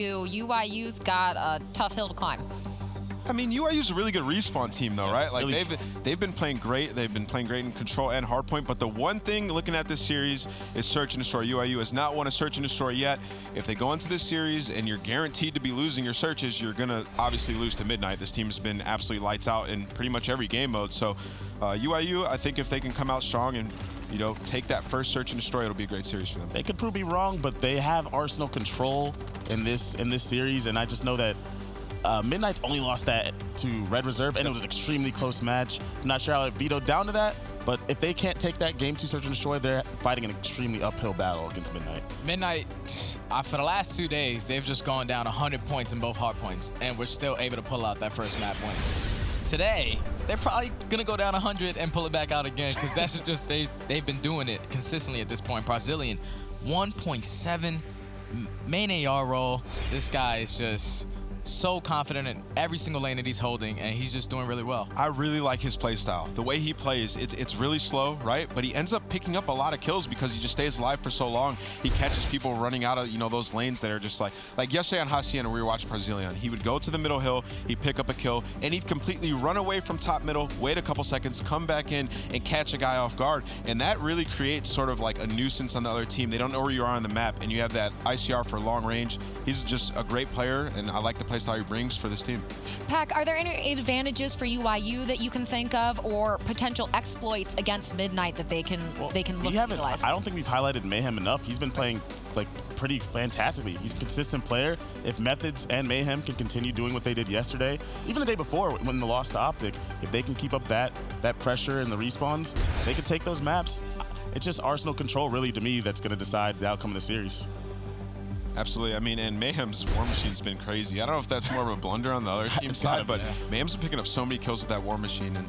UYU's got a tough hill to climb. I mean, UYU's a really good respawn team, though, right? Like Really? they've been playing great. They've been playing great in control and hardpoint. But the one thing looking at this series is search and destroy. UYU has not won a search and destroy yet. If they go into this series and you're guaranteed to be losing your searches, you're gonna obviously lose to Midnight. This team has been absolutely lights out in pretty much every game mode. So UYU, I think if they can come out strong and take that first search and destroy, it'll be a great series for them. They could prove me wrong, but they have Arsenal control in this series, and I just know that Midnight's only lost that to Red Reserve, and it was an extremely close match. I'm not sure how it vetoed down to that, but if they can't take that game 2 search and destroy, they're fighting an extremely uphill battle against Midnight. Midnight, for the last 2 days, they've just gone down 100 points in both hard points, and we're still able to pull out that first map win. Today, they're probably gonna go down 100 and pull it back out again, because that's just they've been doing it consistently at this point. Brazilian, 1.7 main AR roll. This guy is just so confident in every single lane that he's holding, and he's just doing really well. I really like his play style. The way he plays, it's really slow, right? But he ends up picking up a lot of kills because he just stays alive for so long. He catches people running out of those lanes that are just like yesterday on Hacienda, we were watching Brazilian. He would go to the middle hill, he'd pick up a kill, and he'd completely run away from top middle, wait a couple seconds, come back in, and catch a guy off guard. And that really creates sort of like a nuisance on the other team. They don't know where you are on the map, and you have that ICR for long range. He's just a great player, and I like the playstyle he brings for this team. Pac, are there any advantages for UYU that you can think of, or potential exploits against Midnight that they can look to utilize? I don't think we've highlighted Mayhem enough. He's been playing like pretty fantastically. He's a consistent player. If Methods and Mayhem can continue doing what they did yesterday, even the day before when they lost to Optic, if they can keep up that pressure and the respawns, they can take those maps. It's just Arsenal control, really, to me, that's going to decide the outcome of the series. Absolutely. I mean, and Mayhem's War Machine's been crazy. I don't know if that's more of a blunder on the other team's side, but Mayhem's been picking up so many kills with that War Machine, and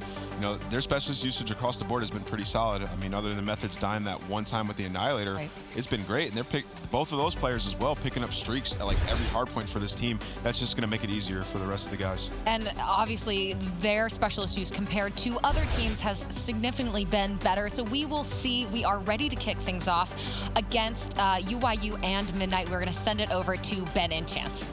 their specialist usage across the board has been pretty solid. I mean, other than Methods dying that one time with the Annihilator, it's been great. And they're both of those players as well picking up streaks at like every hard point for this team. That's just going to make it easier for the rest of the guys. And obviously, their specialist use compared to other teams has significantly been better. So we will see. We are ready to kick things off against UYU and Midnight. We're going to send it over to Ben and Chance.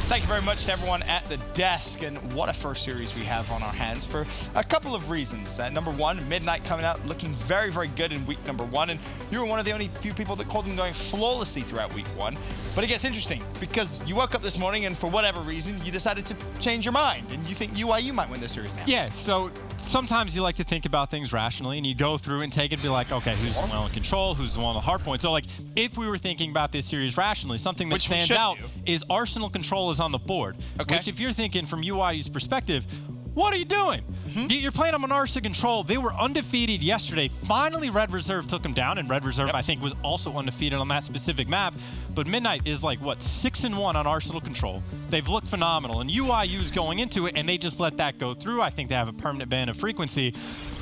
Thank you very much to everyone at the desk, and what a first series we have on our hands for a couple of reasons. Number one, Midnight coming out looking very, very good in week number 1, and you were one of the only few people that called them going flawlessly throughout week 1. But it gets interesting because you woke up this morning and for whatever reason, you decided to change your mind, and you think UYU might win this series now. Yeah, so sometimes you like to think about things rationally, and you go through and take it and be like, okay, who's the one in control, who's the one on the hard point? So like, if we were thinking about this series rationally, something that stands out is Arsenal control is on the board. Okay. Which if you're thinking from UYU's perspective, what are you doing? You're playing them on Arsenal control. They were undefeated yesterday. Finally, Red Reserve took them down, and Red Reserve, I think, was also undefeated on that specific map. But Midnight is like, what, 6-1 on Arsenal control. They've looked phenomenal, and UYU's going into it, and they just let that go through. I think they have a permanent ban of frequency.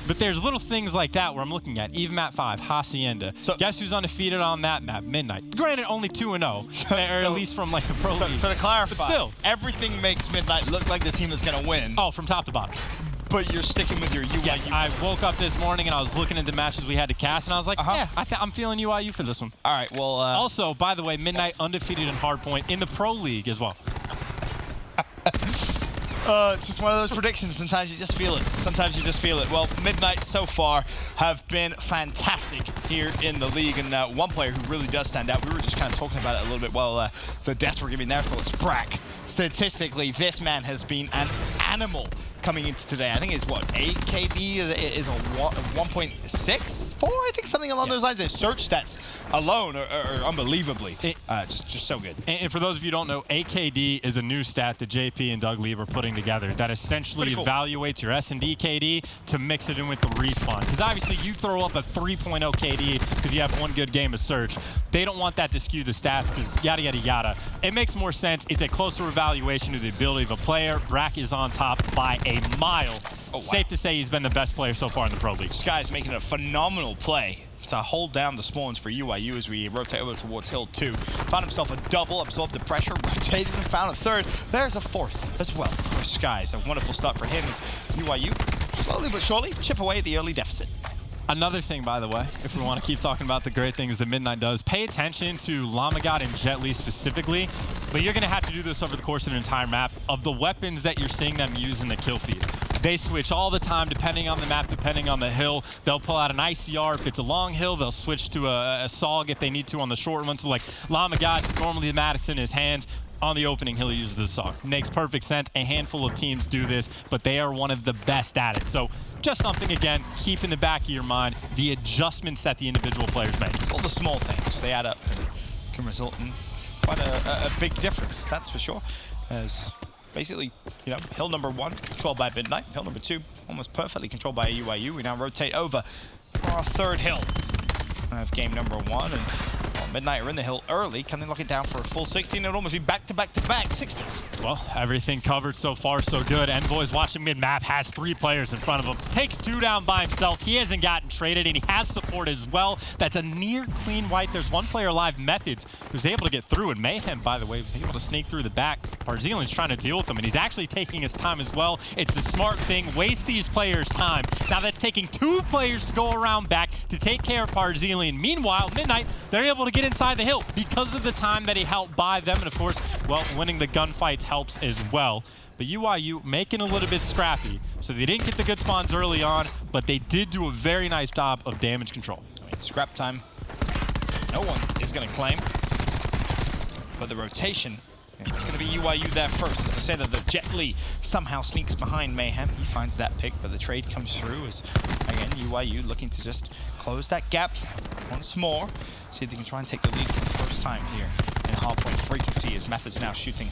But there's little things like that where I'm looking at. Even map 5, Hacienda. So, guess who's undefeated on that map? Midnight. Granted, only 2-0, or at least from like the pro league. So to clarify, but still, everything makes Midnight look like the team that's going to win. Oh, from top to bottom. But you're sticking with your UYU. Yes, I woke up this morning and I was looking at the matches we had to cast, and I was like, yeah, I'm feeling UYU for this one. All right, well... also, by the way, Midnight undefeated in hardpoint in the pro league as well. It's just one of those predictions. Sometimes you just feel it. Sometimes you just feel it. Well, Midnight so far have been fantastic here in the league. And one player who really does stand out, we were just kind of talking about it a little bit while the desks were giving their thoughts. Brack. Statistically, this man has been an animal coming into today. I think it's what, 8 KD is a 1.64? I think something along those lines. His search stats alone are unbelievably just so good. And for those of you who don't know, AKD is a new stat that JP and Doug Lee are putting together that essentially evaluates your S&D KD to mix it in with the respawn. Because obviously you throw up a 3.0 KD because you have one good game of search. They don't want that to skew the stats because yada, yada, yada. It makes more sense. It's a closer evaluation of the ability of a player. Brack is on top by a mile. Oh, wow. Safe to say he's been the best player so far in the Pro League. This guy's making a phenomenal play to hold down the spawns for UYU as we rotate over towards Hill 2. Found himself a double, absorbed the pressure, rotated and found a third. There's a fourth as well for Skies. A wonderful start for him as UYU slowly but surely chip away at the early deficit. Another thing, by the way, if we want to keep talking about the great things that Midnight does, pay attention to Lamagod and Jet Li specifically. but you're going to have to do this over the course of an entire map. Of the weapons that you're seeing them use in the kill feed, they switch all the time depending on the map, depending on the hill. They'll pull out an ICR. If it's a long hill, they'll switch to a SOG if they need to on the short one. So like Llama God, normally the Maddox in his hands. On the opening hill, he uses the SOG. Makes perfect sense. A handful of teams do this, but they are one of the best at it. So just something, again, keep in the back of your mind the adjustments that the individual players make. All the small things, they add up and can result in quite a big difference, that's for sure. As basically, you know, hill number 1, controlled by Midnight. Hill number 2, almost perfectly controlled by UYU. We now rotate over for our third hill of game number 1. And well, Midnight are in the hill early. Can they lock it down for a full 60? And it'll almost be back-to-back-to-back 60s. Well, everything covered so far, so good. Envoy's watching mid-map, has 3 players in front of him. Takes 2 down by himself. He hasn't gotten traded, and he has support as well. That's a near clean wipe. There's 1 player alive, Methods, who's able to get through. And Mayhem, by the way, was able to sneak through the back. Barzilian's trying to deal with him, and he's actually taking his time as well. It's a smart thing. Waste these players' time. Now that's taking 2 players to go around back to take care of Barzilian. Meanwhile, Midnight, they're able to get inside the hill because of the time that he helped buy them. And of course, well, winning the gunfights helps as well. But UYU making a little bit scrappy. So they didn't get the good spawns early on, but they did do a very nice job of damage control. I mean, scrap time, no one is going to claim. But the rotation, it's going to be UYU there first. As I say that the Jet Li somehow sneaks behind Mayhem. He finds that pick, but the trade comes through as, again, UYU looking to just close that gap once more. See if they can try and take the lead for the first time here in hardpoint frequency as Methods now shooting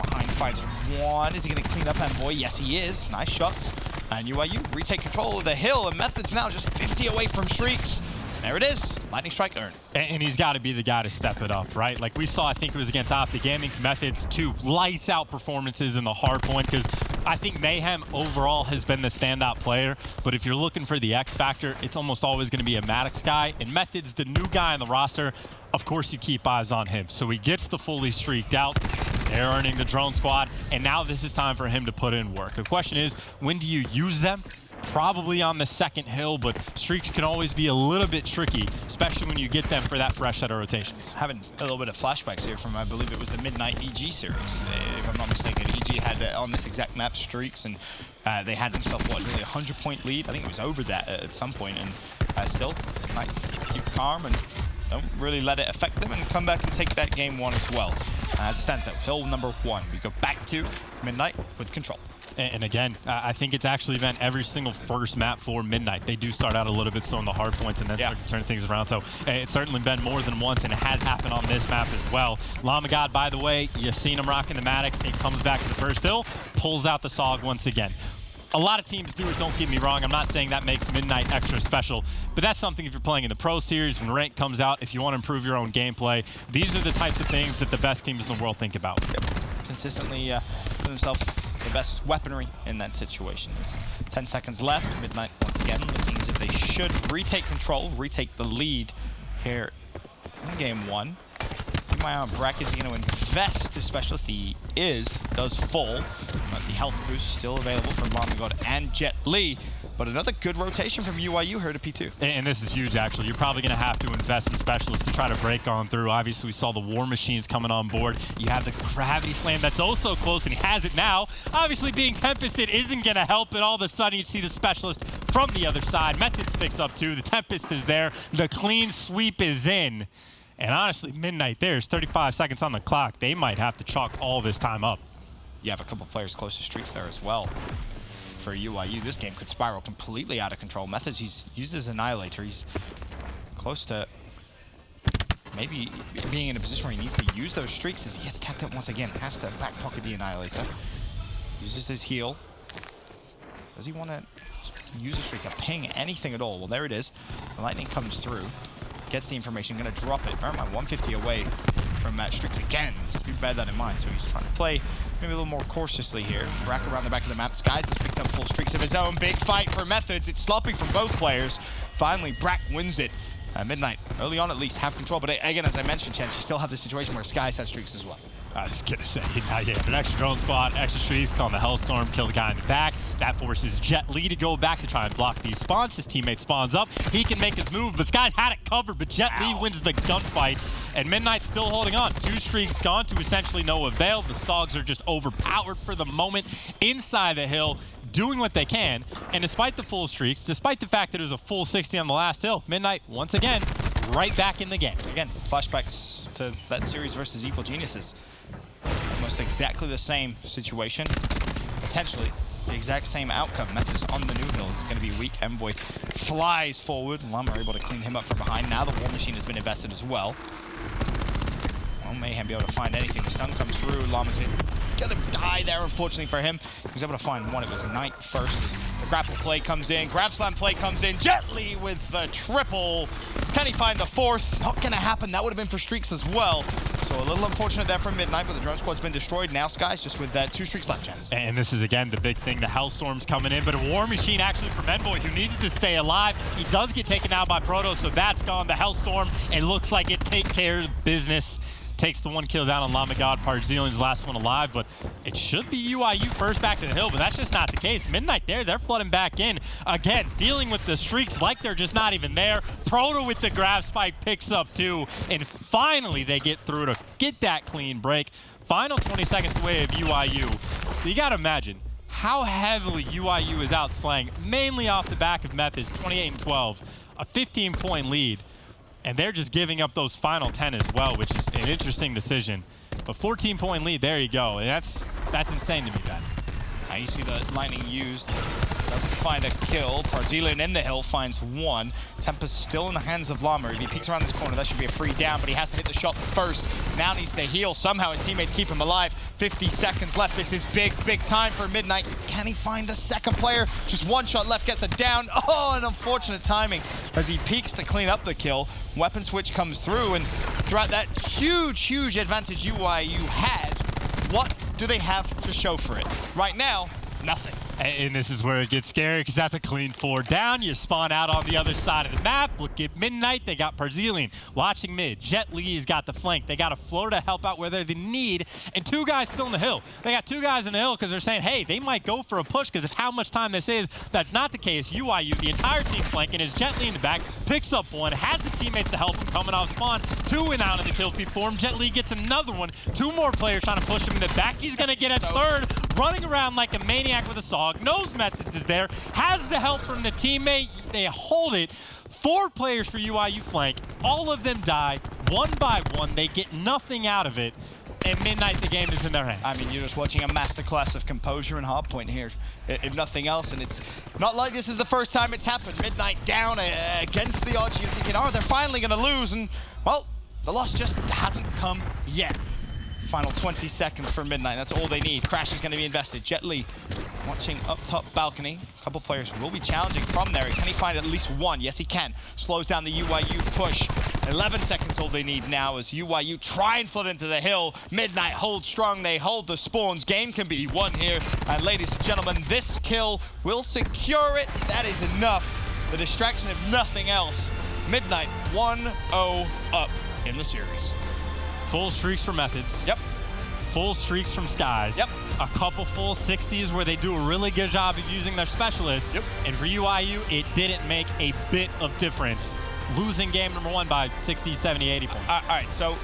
behind, finds 1. Is he going to clean up Envoy? Yes, he is. Nice shots. And UYU retake control of the hill, and Methods now just 50 away from Streaks. There it is. Lightning Strike earned. And he's got to be the guy to step it up, right? Like we saw, I think it was against Optic Gaming, Methods, 2 lights out performances in the hard point, because I think Mayhem overall has been the standout player. But if you're looking for the X factor, it's almost always going to be a Maddox guy. And Methods, the new guy on the roster, of course you keep eyes on him. So he gets the fully streaked out. They're earning the drone squad. And now this is time for him to put in work. The question is, when do you use them? Probably on the second hill, but streaks can always be a little bit tricky, especially when you get them for that fresh set of rotations. Having a little bit of flashbacks here from, I believe it was the Midnight EG series, if I'm not mistaken. EG had on this exact map streaks, and they had themselves, what, really a 100-point lead? I think it was over that at some point, and still, Midnight keep calm and don't really let it affect them and come back and take that game 1 as well. As it stands now, hill number 1, we go back to Midnight with control. And again, I think it's actually been every single first map for Midnight. They do start out a little bit slow in the hard points and then start to turn things around. So it's certainly been more than once, and it has happened on this map as well. Llama God, by the way, you've seen him rocking the Maddox. It comes back to the first hill, pulls out the SOG once again. A lot of teams do it, don't get me wrong. I'm not saying that makes Midnight extra special, but that's something if you're playing in the Pro Series, when rank comes out, if you want to improve your own gameplay, these are the types of things that the best teams in the world think about. Consistently put themselves the best weaponry in that situation. There's 10 seconds left. Midnight, once again, looking as if they should retake control, retake the lead here in game 1. Keep my eye on Bracket. Is he going to invest his specialist? He does full. But the health boost still available from Llama God and Jet Li. But another good rotation from UYU here to P2. And this is huge, actually. You're probably going to have to invest in specialists to try to break on through. Obviously, we saw the War Machines coming on board. You have the Gravity Slam that's also close, and he has it now. Obviously, being Tempested isn't going to help, and all of a sudden, you see the specialist from the other side. Methods picks up 2. The Tempest is there. The clean sweep is in. And honestly, Midnight, there's 35 seconds on the clock. They might have to chalk all this time up. You have a couple players close to streaks there as well. For UYU, this game could spiral completely out of control. Methods, he uses Annihilator. He's close to maybe being in a position where he needs to use those streaks as he gets tacked up once again. Has to back pocket the Annihilator. Uses his heal. Does he want to use a streak, a ping, anything at all? Well, there it is. The lightning comes through. Gets the information, gonna drop it. Bear in mind, 150 away from streaks again. Do bear that in mind. So he's trying to play maybe a little more cautiously here. Brack around the back of the map. Skies has picked up full streaks of his own. Big fight for Methods. It's sloppy from both players. Finally, Brack wins it. Midnight, early on at least, have control. But again, as I mentioned, Chance, you still have the situation where Skies has streaks as well. I was going to say, now you have an extra drone squad, extra streaks, call him the Hellstorm, kill the guy in the back. That forces Jet Li to go back to try and block these spawns. His teammate spawns up. He can make his move, but Sky's had it covered, but Jet Li wins the gunfight. And Midnight's still holding on. 2 streaks gone to essentially no avail. The Sogs are just overpowered for the moment inside the hill, doing what they can. And despite the full streaks, despite the fact that it was a full 60 on the last hill, Midnight, once again, right back in the game. Again, flashbacks to that series versus Evil Geniuses. Almost exactly the same situation. Potentially the exact same outcome. Method's on the new hill. He's going to be weak. Envoy flies forward. Llama able to clean him up from behind. Now the War Machine has been invested as well. Won't Mayhem be able to find anything. The stun comes through. Llama's gonna die there, unfortunately for him. He was able to find one. It was Knight first as the grapple play comes in. Grab slam play comes in. Jet Li with the triple. Can he find the fourth? Not gonna happen. That would have been for streaks as well. So a little unfortunate there from Midnight, but the drone squad's been destroyed. Now Sky's just with that 2 streaks left, chance. And this is, again, the big thing. The Hellstorm's coming in, but a War Machine actually from Envoy, who needs to stay alive. He does get taken out by Proto, so that's gone. The Hellstorm, it looks like it takes care of business. Takes the 1 kill down on Llama God. Parzilin's last one alive, but it should be UYU first back to the hill, but that's just not the case. Midnight there, they're flooding back in. Again, dealing with the streaks like they're just not even there. Proto with the grab spike picks up 2, and finally they get through to get that clean break. Final 20 seconds away of UYU. So you gotta imagine how heavily UYU is outslaying, mainly off the back of Methods, 28-12, a 15-point lead. And they're just giving up those final 10 as well, which is an interesting decision. But 14-point lead, there you go. And that's insane to me, Ben. Now you see the lightning used. Doesn't find a kill. Parzilian in the hill finds 1. Tempest still in the hands of Llama. If he peeks around this corner, that should be a free down, but he has to hit the shot first. Now needs to heal. Somehow his teammates keep him alive. 50 seconds left. This is big, big time for Midnight. Can he find the second player? Just 1 shot left, gets it down. Oh, an unfortunate timing as he peeks to clean up the kill. Weapon switch comes through, and throughout that huge, huge advantage UYU had, what do they have to show for it? Right now, nothing. And this is where it gets scary, because that's a clean 4 down. You spawn out on the other side of the map. Look at Midnight. They got Parzilian watching mid. Jet Li's got the flank. They got a floater to help out where they're the need. And 2 guys still in the hill. They got 2 guys in the hill because they're saying, hey, they might go for a push because of how much time this is. That's not the case. UYU, the entire team flanking, is Jet Li in the back, picks up 1, has the teammates to help him coming off spawn. 2 and out of the kill feed for him. Jet Li gets another one. 2 more players trying to push him in the back. He's going to get a third, running around like a maniac with a saw. Knows Methods is there, has the help from the teammate. They hold it. 4 players for UYU flank. All of them die, 1 by 1. They get nothing out of it. And Midnight, the game is in their hands. I mean, you're just watching a masterclass of composure and hardpoint here, if nothing else. And it's not like this is the first time it's happened. Midnight down against the odds. You're thinking, oh, they're finally going to lose. And, well, the loss just hasn't come yet. Final 20 seconds for Midnight. That's all they need. Crash is going to be invested. Jet Li watching up top balcony. A couple players will be challenging from there. Can he find at least 1? Yes, he can. Slows down the UYU push. 11 seconds all they need now as UYU try and flood into the hill. Midnight hold strong. They hold the spawns. Game can be won here. And ladies and gentlemen, this kill will secure it. That is enough. The distraction of nothing else. Midnight 1-0 up in the series. Full streaks for Methods. Yep. Full streaks from Skies. Yep. A couple full 60s where they do a really good job of using their specialists. Yep. And for UYU, it didn't make a bit of difference. Losing game number 1 by 60, 70, 80 points. All right, so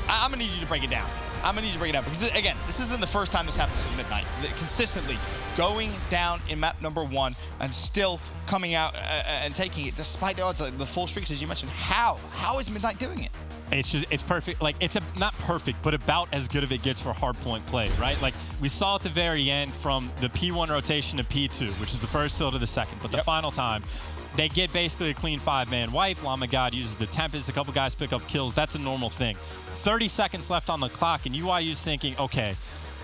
I'm going to need you to break it down. I'm going to need you to break it down because, again, this isn't the first time this happens with Midnight. Consistently going down in map number 1 and still coming out and taking it despite the odds, like the full streaks, as you mentioned. How is Midnight doing it? It's perfect. Like, it's not perfect, but about as good as it gets for hardpoint play, right? Like, we saw at the very end from the P1 rotation to P2, which is the first hill to the second, but the final time, they get basically a clean 5-man wipe. Llama God uses the Tempest. A couple guys pick up kills. That's a normal thing. 30 seconds left on the clock, and UYU's thinking, okay,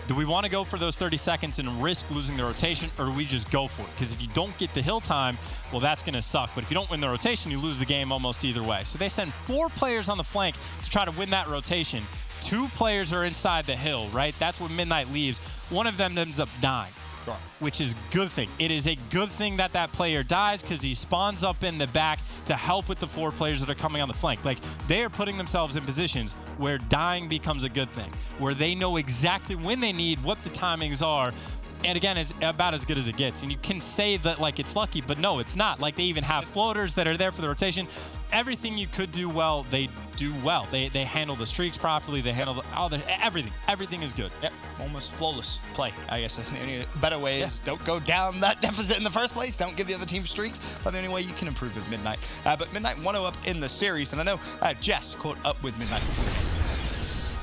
do we want to go for those 30 seconds and risk losing the rotation, or do we just go for it? Because if you don't get the hill time, well, that's going to suck. But if you don't win the rotation, you lose the game almost either way. So they send 4 players on the flank to try to win that rotation. 2 players are inside the hill, right? That's where Midnight leaves. One of them ends up dying. Sure. Which is a good thing. It is a good thing that that player dies because he spawns up in the back to help with the 4 players that are coming on the flank. Like, they are putting themselves in positions where dying becomes a good thing, where they know exactly when they need, what the timings are. And again, it's about as good as it gets. And you can say that like it's lucky, but no, it's not. Like they even have floaters that are there for the rotation. Everything you could do well, they do well. They handle the streaks properly. They handle everything. Everything is good. Yep, almost flawless play. I guess the only better way is don't go down that deficit in the first place. Don't give the other team streaks. But the only way you can improve with Midnight. But Midnight 1-0 up in the series, and I know Jess caught up with Midnight before.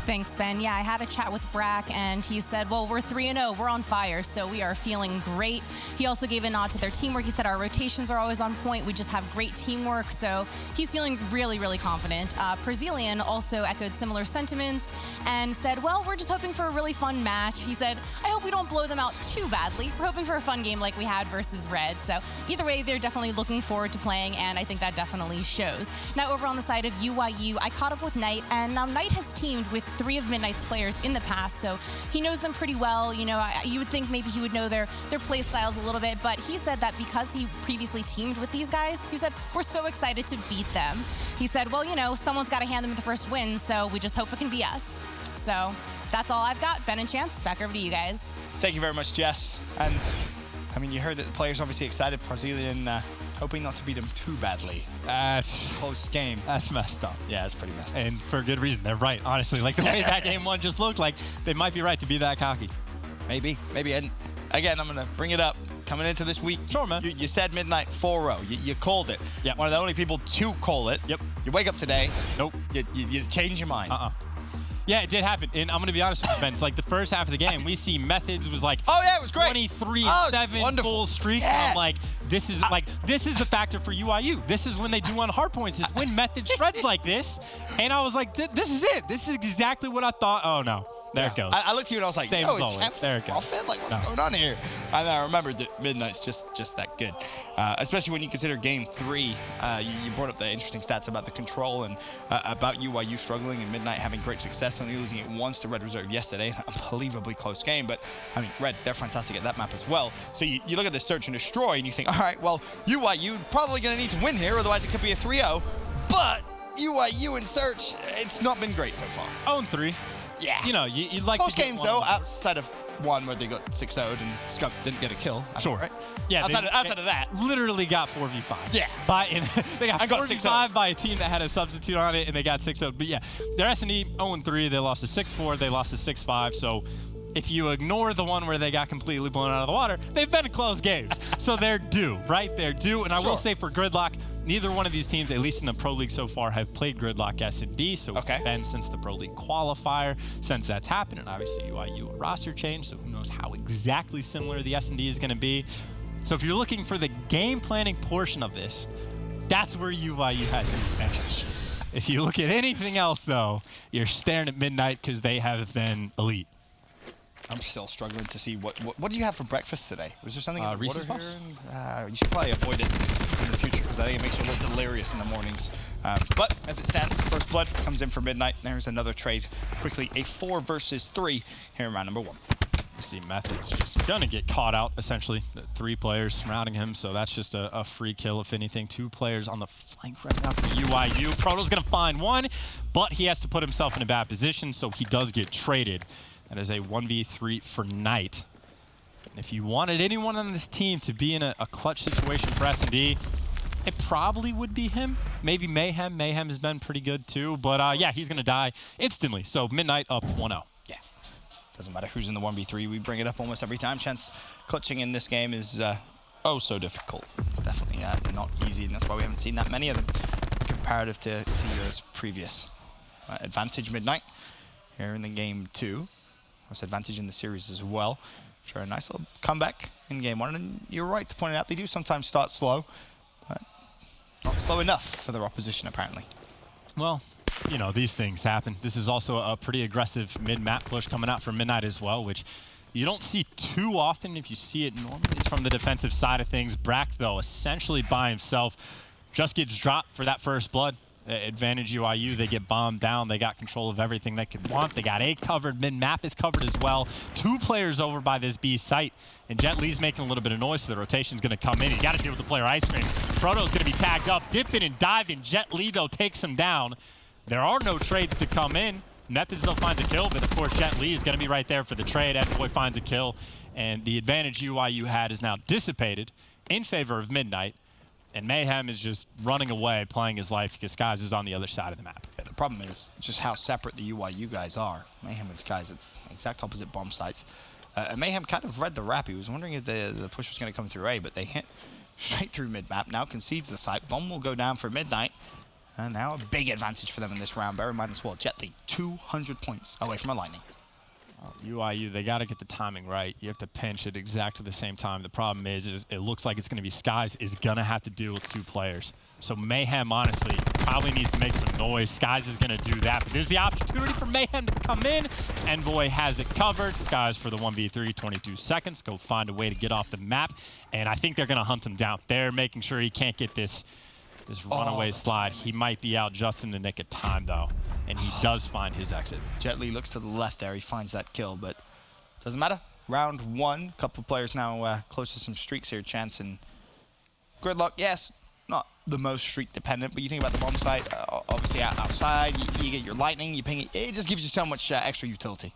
Thanks, Ben. Yeah, I had a chat with Brack, and he said, well, we're 3-0. We're on fire, so we are feeling great. He also gave a nod to their teamwork. He said our rotations are always on point. We just have great teamwork, so he's feeling really, really confident. Brazilian also echoed similar sentiments and said, well, we're just hoping for a really fun match. He said, I hope we don't blow them out too badly. We're hoping for a fun game like we had versus Red. So either way, they're definitely looking forward to playing, and I think that definitely shows. Now, over on the side of UYU, I caught up with Knight, and now Knight has teamed with 3 of Midnight's players in the past, so he knows them pretty well. You know, you would think maybe he would know their play styles a little bit, but he said that because he previously teamed with these guys, he said, we're so excited to beat them. He said, well, you know, someone's got to hand them the first win, so we just hope it can be us. So that's all I've got. Ben and Chance, back over to you guys. Thank you very much, Jess. And I mean, you heard that the players obviously excited. Brazilian hoping not to beat them too badly. That's Close game. That's messed up. Yeah, it's pretty messed up. And for good reason. They're right, honestly. Like the way that game one just looked like, they might be right to be that cocky. Maybe. And again, I'm going to bring it up. Coming into this week, sure, man. You said Midnight 4-0. You called it. Yep. One of the only people to call it. Yep. You wake up today. Nope. You change your mind. Yeah, it did happen. And I'm going to be honest with you, Ben. Like the first half of the game, we see Methods was like, oh, yeah, it was great. 23-7 full streaks. Yeah. And I'm like, this is the factor for UYU. This is when they do on hard points, is when Methods shreds like this. And I was like, this is it. This is exactly what I thought. Oh, no. There it goes. I looked at you and I was like, Same as always. There it goes. Like, what's going on here? And I remembered that Midnight's just that good. Especially when you consider game 3. You brought up the interesting stats about the control and about UYU struggling and Midnight having great success, only losing it once to Red Reserve yesterday. An unbelievably close game. But, I mean, Red, they're fantastic at that map as well. So you look at the search and destroy and you think, all right, well, UYU probably going to need to win here, otherwise it could be a 3-0. But UYU in search, it's not been great so far. 0-3. Yeah. You know, you'd like Most to get games, one. though, outside of one where they got 6-0'd and Skunk didn't get a kill. Sure. Right? Yeah. Outside of that. Literally got 4v5. Yeah. They got 4v5 6-0 by a team that had a substitute on it, and they got 6-0. But yeah, they're S&D 0-3. They lost to 6-4. They lost to 6-5. So if you ignore the one where they got completely blown out of the water, they've been in close games. So they're due, right? They're due. And I will say for Gridlock, neither one of these teams, at least in the Pro League so far, have played Gridlock S&D, so it's been since the Pro League qualifier, since that's happened, and obviously UYU a roster change, so who knows how exactly similar the S&D is going to be. So if you're looking for the game planning portion of this, that's where UYU has the advantage. If you look at anything else, though, you're staring at Midnight because they have been elite. I'm still struggling to see what do you have for breakfast today? Was there something in the water Reese's here? You should probably avoid it in the future because I think it makes you look delirious in the mornings. But as it stands, First Blood comes in for Midnight. There's another trade. Quickly, a 4 versus 3 here in round number 1. We see Methods just going to get caught out, essentially. 3 players surrounding him, so that's just a free kill, if anything. 2 players on the flank right now for UYU. Proto's going to find one, but he has to put himself in a bad position, so he does get traded. That is a 1v3 for Knight. If you wanted anyone on this team to be in a clutch situation for S&D, it probably would be him. Maybe Mayhem. Mayhem has been pretty good too. But yeah, he's going to die instantly. So Midnight up 1-0. Yeah. Doesn't matter who's in the 1v3. We bring it up almost every time. Chance clutching in this game is oh so difficult. Definitely not easy, and that's why we haven't seen that many of them comparative to years previous. Advantage Midnight here in the game 2. Was advantage in the series as well. Sure, a nice little comeback in game 1. And you're right to point it out, they do sometimes start slow, but not slow enough for their opposition, apparently. Well, you know, these things happen. This is also a pretty aggressive mid-map push coming out from Midnight as well, which you don't see too often. If you see it normally, it's from the defensive side of things. Brack, though, essentially by himself, just gets dropped for that first blood. Advantage UYU, they get bombed down. They got control of everything they could want. They got A covered. Mid-map is covered as well. 2 players over by this B site. And Jet Li's making a little bit of noise, so the rotation's going to come in. You got to deal with the player ice cream. Proto's going to be tagged up. Dipping and diving. Jet Li, though, takes him down. There are no trades to come in. Methods still finds a kill, but of course Jet Li is going to be right there for the trade. Envoy finds a kill, and the advantage UYU had is now dissipated in favor of Midnight. And Mayhem is just running away, playing his life because Skies is on the other side of the map. Yeah, the problem is just how separate the UYU guys are. Mayhem and Skies at exact opposite bomb sites. And Mayhem kind of read the rap. He was wondering if the push was going to come through A, but they hit straight through mid-map. Now concedes the site. Bomb will go down for Midnight. And now a big advantage for them in this round. Bear in mind as well, Jet Li, 200 points away from a Lightning. UYU, they got to get the timing right. You have to pinch at exactly the same time. The problem is it looks like it's going to be Skies is going to have to deal with 2 players. So Mayhem, honestly, probably needs to make some noise. Skies is going to do that. But there's the opportunity for Mayhem to come in. Envoy has it covered. Skies for the 1v3, 22 seconds. Go find a way to get off the map. And I think they're going to hunt him down. They're making sure he can't get this runaway slide. He might be out just in the nick of time, though. And he does find his exit. Jet Li looks to the left there. He finds that kill, but doesn't matter. Round 1. A couple of players now close to some streaks here. Chance and Gridlock, yes, not the most streak dependent, but you think about the bomb site, obviously outside, you get your lightning, you ping it. It just gives you so much extra utility.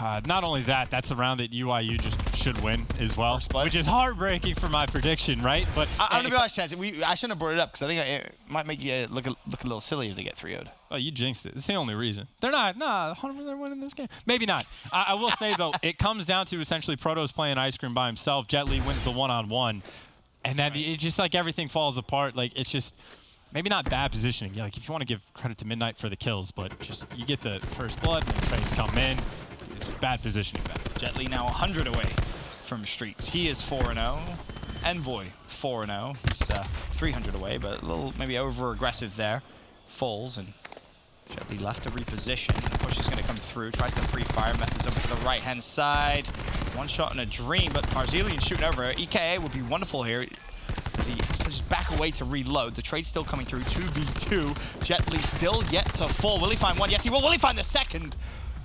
Not only that, that's a round that UYU just should win as well, which is heartbreaking for my prediction, right? But I'm gonna be honest, Chance. I shouldn't have brought it up because I think it might make you look a little silly if they get 3-0'd. Oh, you jinxed it. It's the only reason. They're not. Nah, they're winning this game. Maybe not. I will say though, it comes down to essentially Proto's playing Ice Cream by himself. Jet Li wins the one-on-one, and then it just like everything falls apart. Like it's just. Maybe not bad positioning. Yeah, like if you want to give credit to Midnight for the kills, but just you get the first blood and the trades come in. It's bad positioning. Jet Li now 100 away from streaks. He is 4-0. Envoy 4-0. He's 300 away, but a little maybe over-aggressive there. Falls, and Jet Li left to reposition. The push is going to come through. Tries to pre-fire. Methods over to the right-hand side. One shot in a dream, but Marzilian shooting over. EKA would be wonderful here. As he has to just back away to reload. The trade's still coming through. 2v2. Jet Li still yet to fall. Will he find one? Yes, he will. Will he find the second?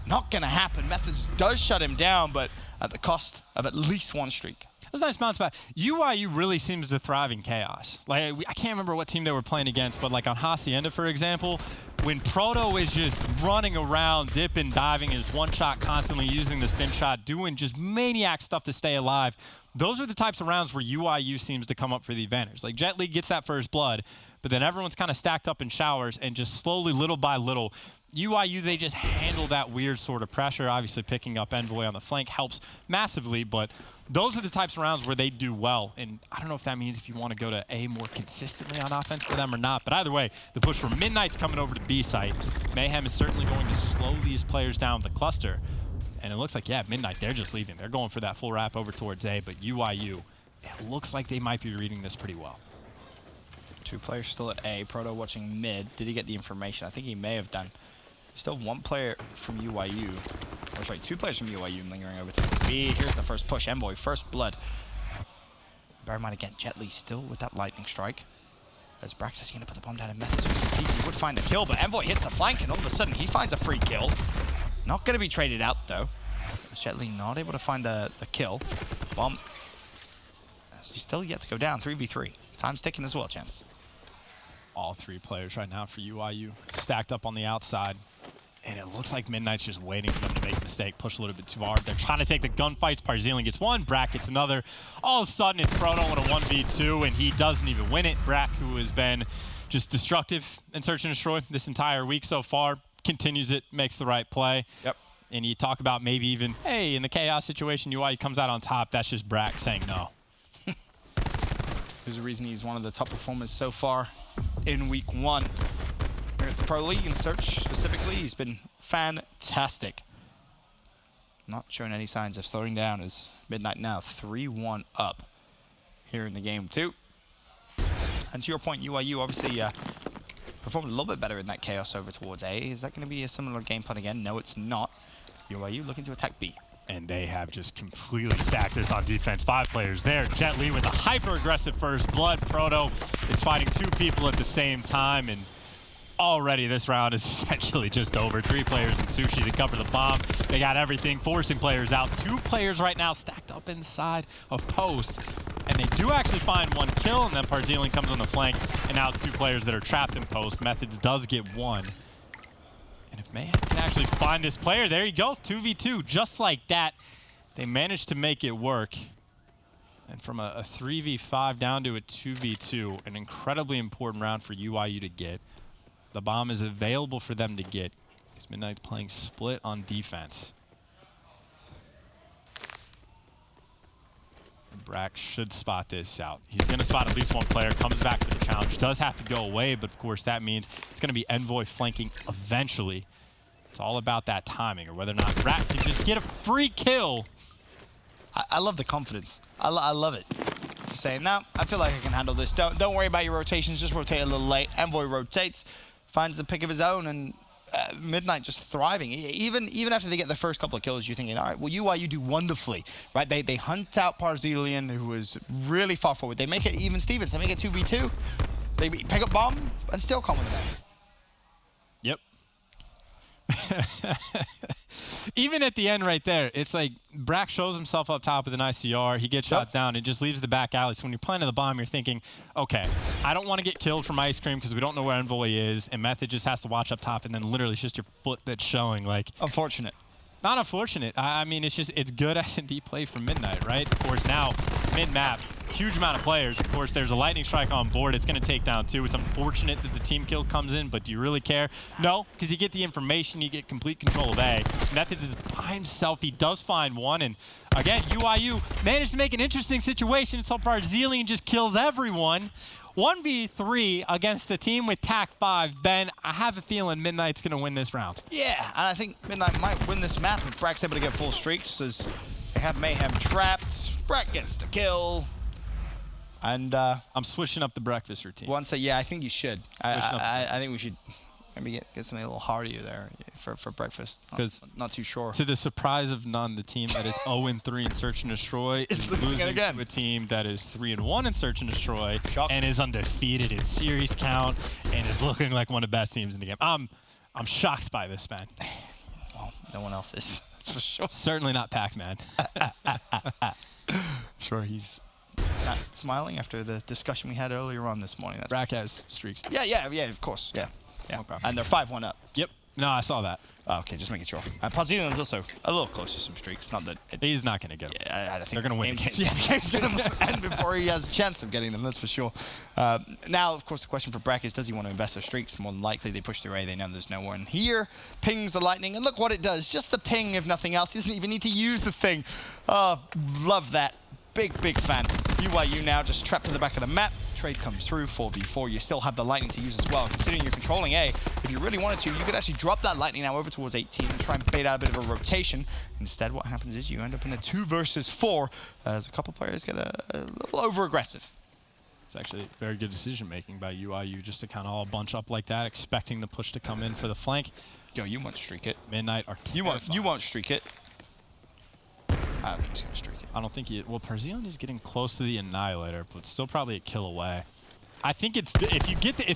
Not going to happen. Methods does shut him down, but at the cost of at least 1 streak. That was a nice bounce back. UYU really seems to thrive in chaos. Like I can't remember what team they were playing against, but like on Hacienda, for example, when Proto is just running around, dipping, diving, his one-shot constantly using the stim shot, doing just maniac stuff to stay alive, those are the types of rounds where UYU seems to come up for the advantage. Like Jet Li gets that first blood, but then everyone's kind of stacked up in showers and just slowly, little by little, UYU, they just handle that weird sort of pressure. Obviously, picking up Envoy on the flank helps massively, but those are the types of rounds where they do well. And I don't know if that means if you want to go to A more consistently on offense for them or not, but either way, the push from Midnight's coming over to B site. Mayhem is certainly going to slow these players down the cluster. And it looks like, yeah, Midnight, they're just leaving. They're going for that full wrap over towards A, but UYU, it looks like they might be reading this pretty well. 2 players still at A. Proto watching mid. Did he get the information? I think he may have done. Still 1 player from UYU. Oh, sorry, 2 players from UYU lingering over towards B. Here's the first push. Envoy, first blood. Bear in mind again, Jet Li still with that lightning strike. As Brax is going to put the bomb down in Methods. He would find a kill, but Envoy hits the flank, and all of a sudden he finds a free kill. Not going to be traded out, though. Jet Li not able to find the kill. Bomb. As he's still yet to go down, 3v3. Time's ticking as well, Chance. All 3 players right now for UYU stacked up on the outside. And it looks like Midnight's just waiting for them to make a mistake, push a little bit too hard. They're trying to take the gunfights. Parzilian gets 1, Brack gets another. All of a sudden, it's Proto in a 1v2, and he doesn't even win it. Brack, who has been just destructive in Search and Destroy this entire week so far, continues it, makes the right play. Yep. And you talk about maybe even, hey, in the chaos situation, UYU comes out on top. That's just Brack saying no. There's a reason he's one of the top performers so far in week 1. Here at the Pro League in Search specifically, he's been fantastic. Not showing any signs of slowing down as Midnight now 3-1 up here in the game 2. And to your point, UYU obviously performed a little bit better in that chaos over towards A. Is that going to be a similar game plan again? No, it's not. UYU looking to attack B. And they have just completely stacked this on defense. 5 players there. Jet Li with a hyper-aggressive first blood. Proto is fighting 2 people at the same time, and already this round is essentially just over. 3 players in Sushi to cover the bomb. They got everything, forcing players out. 2 players right now stacked up inside of post. And they do actually find 1 kill, and then Parzilian comes on the flank, and now it's 2 players that are trapped in post. Methods does get 1. And if Mayhem can actually find this player, there you go, 2v2, just like that. They managed to make it work. And from a 3v5 down to a 2v2, an incredibly important round for UYU to get. The bomb is available for them to get because Midnight's playing split on defense. Brack should spot this out. He's going to spot at least one player, comes back to the challenge, does have to go away, but of course that means it's going to be Envoy flanking eventually. It's all about that timing, or whether or not Brack can just get a free kill. I love the confidence. I love it. Just saying, no, I feel like I can handle this. Don't worry about your rotations, just rotate a little late. Envoy rotates, finds the pick of his own, and Midnight just thriving. Even after they get the first couple of kills, you're thinking, all right, well, UYU do wonderfully, right? They hunt out Parzelian, who was really far forward. They make it even Stevens. They make it 2v2. They pick up bomb and still come with it. Yep. Even at the end right there, it's like Brack shows himself up top with an ICR. He gets shots down. It just leaves the back alley. So when you're planting the bomb, you're thinking, okay, I don't want to get killed from Ice Cream because we don't know where Envoy is, and Method just has to watch up top, and then literally it's just your foot that's showing. Like, unfortunate. Not unfortunate. I mean, it's good S&D play from Midnight, right? Of course, now, mid-map, huge amount of players. Of course, there's a lightning strike on board. It's going to take down 2. It's unfortunate that the team kill comes in, but do you really care? No, because you get the information, you get complete control of A. Methods is by himself. He does find one, and again, UYU managed to make an interesting situation. So Barzelian just kills everyone. 1v3 against a team with TAC 5. Ben, I have a feeling Midnight's going to win this round. Yeah, and I think Midnight might win this map if Brack's able to get full streaks, as they have Mayhem trapped. Brack gets the kill. And I'm switching up the breakfast routine. One say, yeah, I think you should. I think we should maybe get something a little heartier there for breakfast. Not too sure. To the surprise of none, the team that is 0-3 in Search and Destroy is losing to a team that is 3-1 in Search and Destroy and is undefeated in series count and is looking like one of the best teams in the game. I'm shocked by this, man. Well, no one else is. That's for sure. Certainly not Pac-Man. Sure, he's smiling after the discussion we had earlier on this morning. Brack has streaks. Yeah, of course, yeah. Okay. And they're 5-1 up. Yep. No, I saw that. Oh, okay, just making sure. Parzelian's also a little close to some streaks. Not that he's not going to get them. Yeah, I think they're going to win. Yeah, the game's going to end before he has a chance of getting them. That's for sure. Now, of course, the question for Brack is: does he want to invest their streaks? More than likely, they push through A. They know there's no one here. Pings the lightning, and look what it does. Just the ping, if nothing else. He doesn't even need to use the thing. Oh, love that. Big fan. UYU now just trapped to the back of the map. Trade comes through, 4v4. You still have the lightning to use as well. Considering you're controlling A, if you really wanted to, you could actually drop that lightning now over towards 18 and try and bait out a bit of a rotation. Instead, what happens is you end up in a 2 versus 4 as a couple players get a little over-aggressive. It's actually very good decision-making by UYU just to kind of all bunch up like that, expecting the push to come in for the flank. Yo, you won't streak it. Midnight are terrified. You won't streak it. I don't think he's going to streak it. I don't think he... Well, Parzelian is getting close to the Annihilator, but still probably a kill away. I think it's... If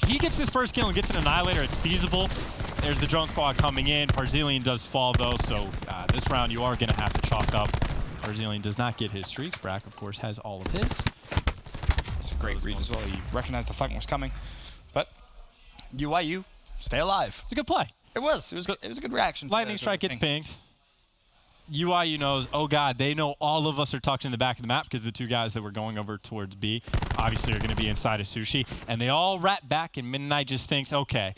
he gets this first kill and gets an Annihilator, it's feasible. There's the drone squad coming in. Parzelian does fall, though, so this round you are going to have to chalk up. Parzelian does not get his streaks. Brack, of course, has all of his. That's a great read as well. He recognized the fight was coming. But UYU, stay alive. It's a good play. It was a good reaction. Lightning strike gets pinged. UYU knows, oh God, they know all of us are tucked in the back of the map because the 2 guys that were going over towards B obviously are going to be inside of Sushi. And they all wrap back, and Midnight just thinks, okay,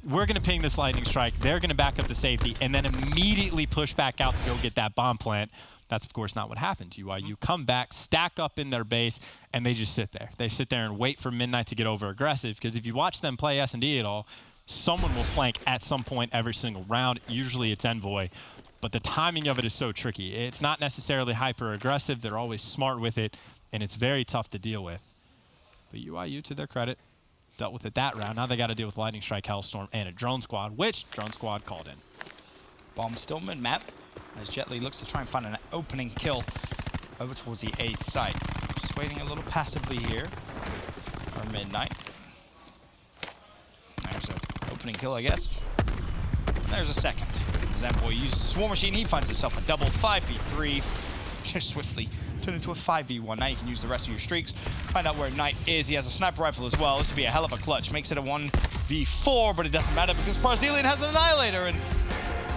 we're going to ping this lightning strike. They're going to back up the safety and then immediately push back out to go get that bomb plant. That's, of course, not what happens. UYU come back, stack up in their base, and they just sit there. They sit there and wait for Midnight to get over aggressive because if you watch them play S&D at all, someone will flank at some point every single round. Usually it's Envoy. But the timing of it is so tricky. It's not necessarily hyper-aggressive. They're always smart with it, and it's very tough to deal with. But UYU, to their credit, dealt with it that round. Now they got to deal with Lightning Strike, Hellstorm, and a Drone Squad, which Drone Squad called in. Bomb still mid-map, as Jet Li looks to try and find an opening kill over towards the A site. Just waiting a little passively here for Midnight. There's an opening kill, I guess. There's a second. As Envoy uses his War Machine, he finds himself a double 5v3. Just swiftly turn into a 5v1. Now you can use the rest of your streaks. Find out where Knight is. He has a sniper rifle as well. This would be a hell of a clutch. Makes it a 1 5v4, but it doesn't matter because Brazilian has an Annihilator, and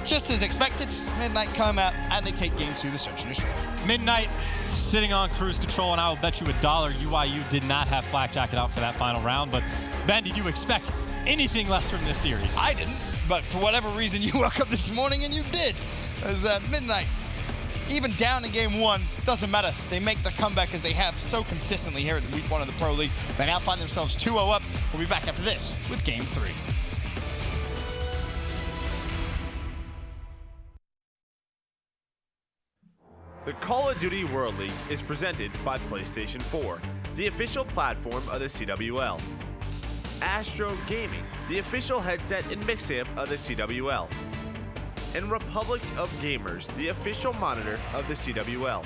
just as expected, Midnight come out and they take game 2, the Search and Destroy. Midnight sitting on cruise control, and I will bet you $1 UYU did not have Flak Jacket out for that final round. But Ben, did you expect anything less from this series? I didn't, but for whatever reason, you woke up this morning and you did. As Midnight, even down in game 1, doesn't matter. They make the comeback as they have so consistently here at week 1 of the Pro League. They now find themselves 2-0 up. We'll be back after this with game 3. The Call of Duty World League is presented by PlayStation 4, the official platform of the CWL. Astro Gaming, the official headset and mix amp of the CWL. And Republic of Gamers, the official monitor of the CWL.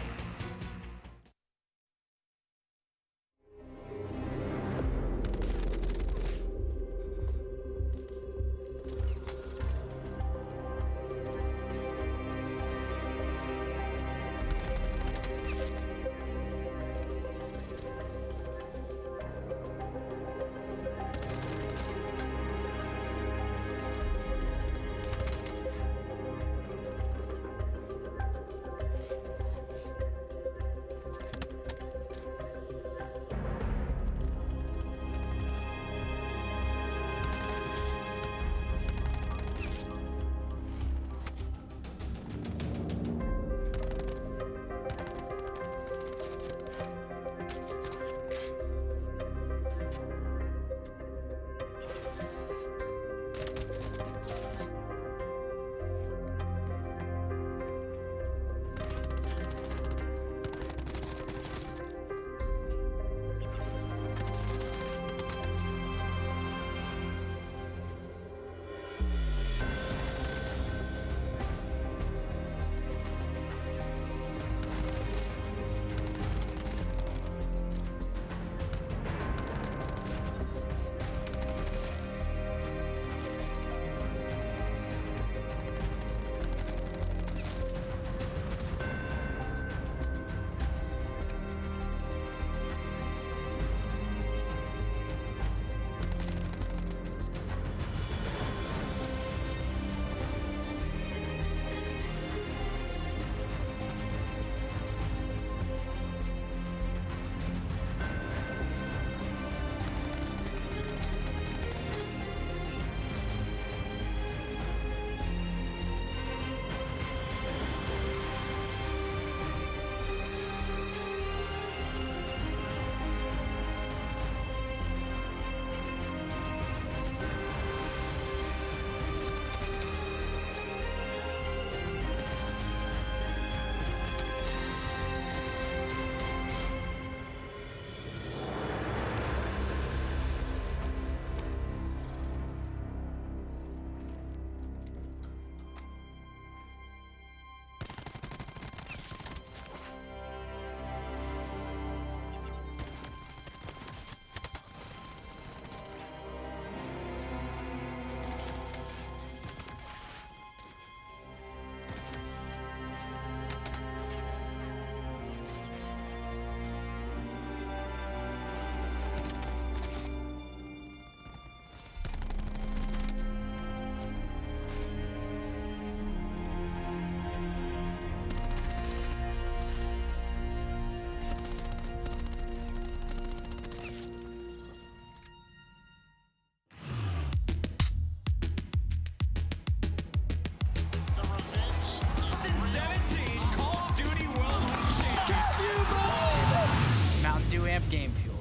Game Fuel.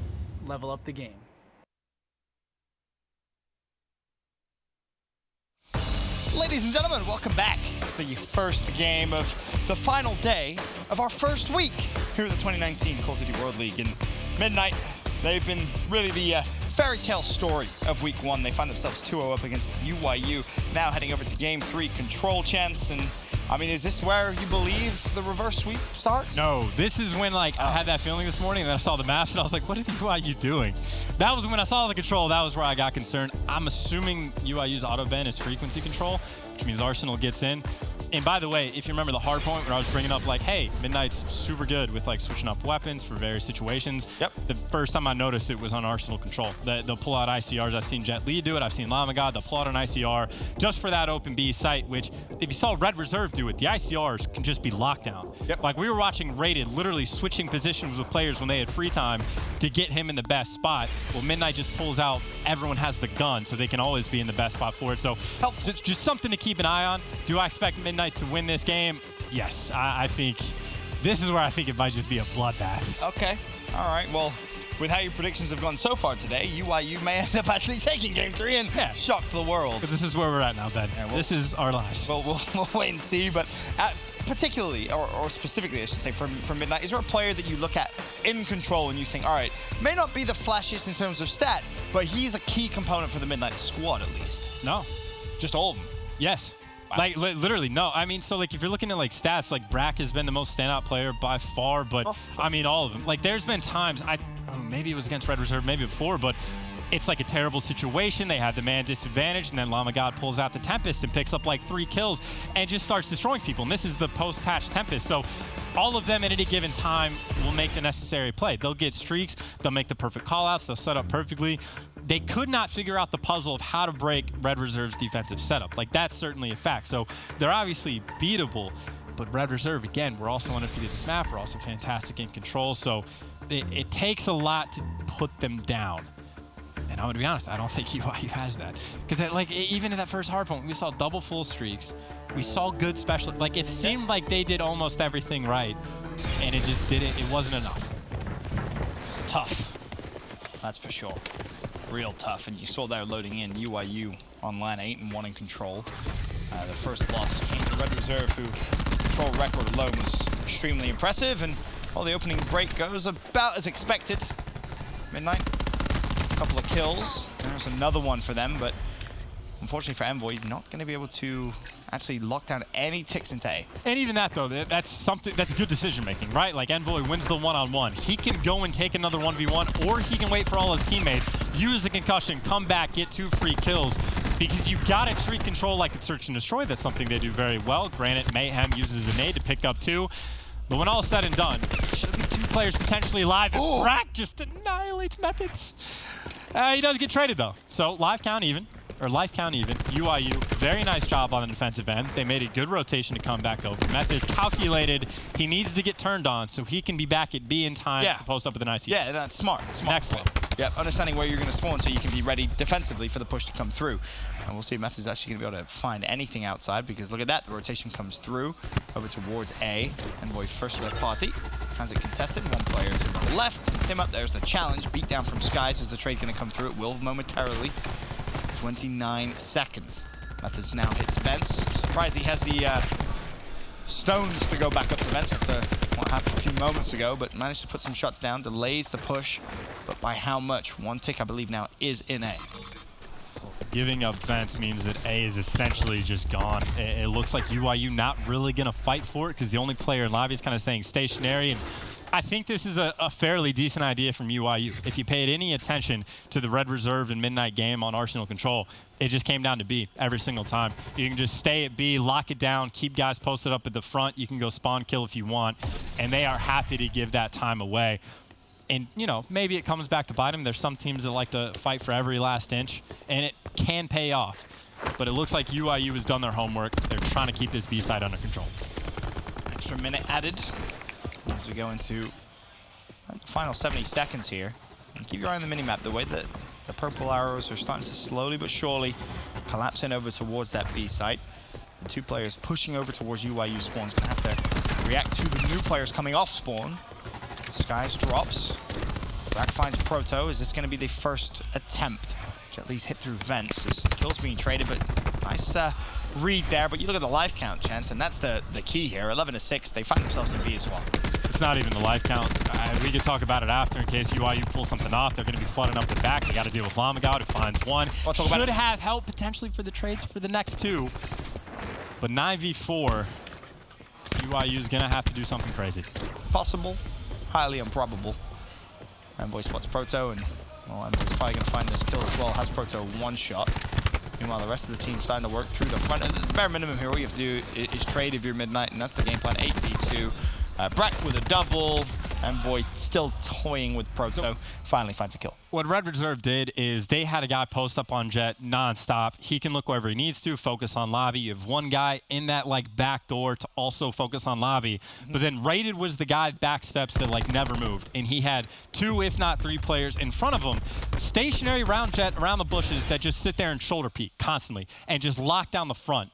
Level up the game. Ladies and gentlemen, welcome back. It's the first game of the final day of our first week here at the 2019 Call of Duty World League. And Midnight, they've been really the fairy tale story of week 1. They find themselves 2-0 up against UYU. Now heading over to game 3, control chance. And I mean, is this where you believe the reverse sweep starts? No, this is when, like, I had that feeling this morning, and then I saw the maps, and I was like, what is UYU doing? That was when I saw the control. That was where I got concerned. I'm assuming UYU's auto-bend is frequency control, which means Arsenal gets in. And by the way, if you remember the hard point where I was bringing up like, hey, Midnight's super good with like switching up weapons for various situations. Yep. The first time I noticed it was on Arsenal Control. They'll pull out ICRs. I've seen Jet Li do it. I've seen Lamagod. They'll pull out an ICR just for that open B site, which if you saw Red Reserve do it, the ICRs can just be lockdown. Yep. Like we were watching Rated literally switching positions with players when they had free time to get him in the best spot. Well, Midnight just pulls out, everyone has the gun, so they can always be in the best spot for it. So just something to keep an eye on. Do I expect Midnight to win this game? Yes, I think this is where I think it might just be a bloodbath. Okay, all right, well, with how your predictions have gone so far today, UYU may end up actually taking Game 3 and shock the world. Because this is where we're at now, Ben. Yeah, this is our lives. Well, we'll wait and see, but particularly, or specifically, I should say, for Midnight, is there a player that you look at in Control and you think, all right, may not be the flashiest in terms of stats, but he's a key component for the Midnight squad at least? No. Just all of them? Yes. Wow. Like, literally, no. I mean, so, like, if you're looking at, like, stats, like, Brack has been the most standout player by far, but, I mean, all of them. Like, there's been times, maybe it was against Red Reserve, maybe before, but it's like a terrible situation. They had the man disadvantage, and then Lamagod pulls out the Tempest and picks up, like, 3 kills and just starts destroying people. And this is the post-patch Tempest. So all of them at any given time will make the necessary play. They'll get streaks. They'll make the perfect call-outs. They'll set up perfectly. They could not figure out the puzzle of how to break Red Reserve's defensive setup. Like, that's certainly a fact. So they're obviously beatable. But Red Reserve, again, we're also undefeated this map. We're also fantastic in Control. So it takes a lot to put them down. And I'm going to be honest, I don't think UYU has that. Because, like, even in that first hard point, we saw double full streaks. We saw good special. Like, it seemed like they did almost everything right. And it just didn't. It wasn't enough. Tough. That's for sure. Real tough. And you saw there loading in UYU on line 8-1 in Control. The first loss came to Red Reserve, who Control record alone was extremely impressive. And while the opening break goes about as expected, Midnight, a couple of kills. There's another one for them, but unfortunately for Envoy, not going to be able to actually lock down any ticks into A. And even that, though, that's something that's good decision making, right? Like, Envoy wins the one-on-one. He can go and take another 1v1, or he can wait for all his teammates, use the concussion, come back, get 2 free kills, because you gotta treat Control like it's search and destroy. That's something they do very well. Granted, Mayhem uses a nade to pick up 2, but when all is said and done, should be 2 players potentially live, and Brack just annihilates Methods. He does get traded, though, so life count even. UYU, very nice job on the defensive end. They made a good rotation to come back over. Methods calculated. He needs to get turned on so he can be back at B in time to post up with an IC. Yeah, that's smart. Excellent. Yeah, understanding where you're going to spawn so you can be ready defensively for the push to come through. And we'll see if Methods is actually going to be able to find anything outside, because look at that. The rotation comes through over towards A. Envoy first of the party. Has it contested. 1 player to the left. Tim up. There's the challenge. Beat down from Skies. Is the trade going to come through? It will momentarily. 29 seconds. Methods now hits Vents. Surprised he has the stones to go back up to Vents after what happened a few moments ago, but managed to put some shots down, delays the push, but by how much? 1 tick, I believe, now is in A. Giving up Vents means that A is essentially just gone. It looks like UYU not really going to fight for it, because the only player in lobby is kind of staying stationary. And I think this is a fairly decent idea from UYU. If you paid any attention to the Red Reserve and Midnight game on Arsenal Control, it just came down to B every single time. You can just stay at B, lock it down, keep guys posted up at the front. You can go spawn kill if you want, and they are happy to give that time away. And, you know, maybe it comes back to bite them. There's some teams that like to fight for every last inch, and it can pay off. But it looks like UYU has done their homework. They're trying to keep this B side under control. Extra minute added as we go into the final 70 seconds here. And keep your eye on the minimap. The way that the purple arrows are starting to slowly but surely collapse in over towards that B site. The 2 players pushing over towards UYU spawn's going to have to react to the new players coming off spawn. Skies drops. Brack finds Proto. Is this going to be the first attempt to at least hit through Vents? This kill's being traded, but nice read there. But you look at the life count, Chance, and that's the key here. 11-6. They find themselves in B as well. It's not even the life count. We could talk about it after in case UYU pulls something off. They're going to be flooding up the back. They got to deal with Lamagod, who finds 1. Should have help potentially for the trades for the next 2. But 9v4, UYU is going to have to do something crazy. Possible. Highly improbable. Envoy spots Proto, and well, Envoy's probably going to find this kill as well. Has Proto 1 shot. Meanwhile, the rest of the team starting to work through the front. The bare minimum here, all you have to do is trade if you're Midnight, and that's the game plan. 8v2. Brack with a double, and Void still toying with Proto. Finally finds a kill. What Red Reserve did is they had a guy post up on Jet nonstop. He can look wherever he needs to, focus on lobby. You have one guy in that like back door to also focus on lobby. But then Rated was the guy back steps that like never moved. And he had 2, if not 3 players in front of him, stationary around Jet, around the bushes that just sit there and shoulder peek constantly and just lock down the front.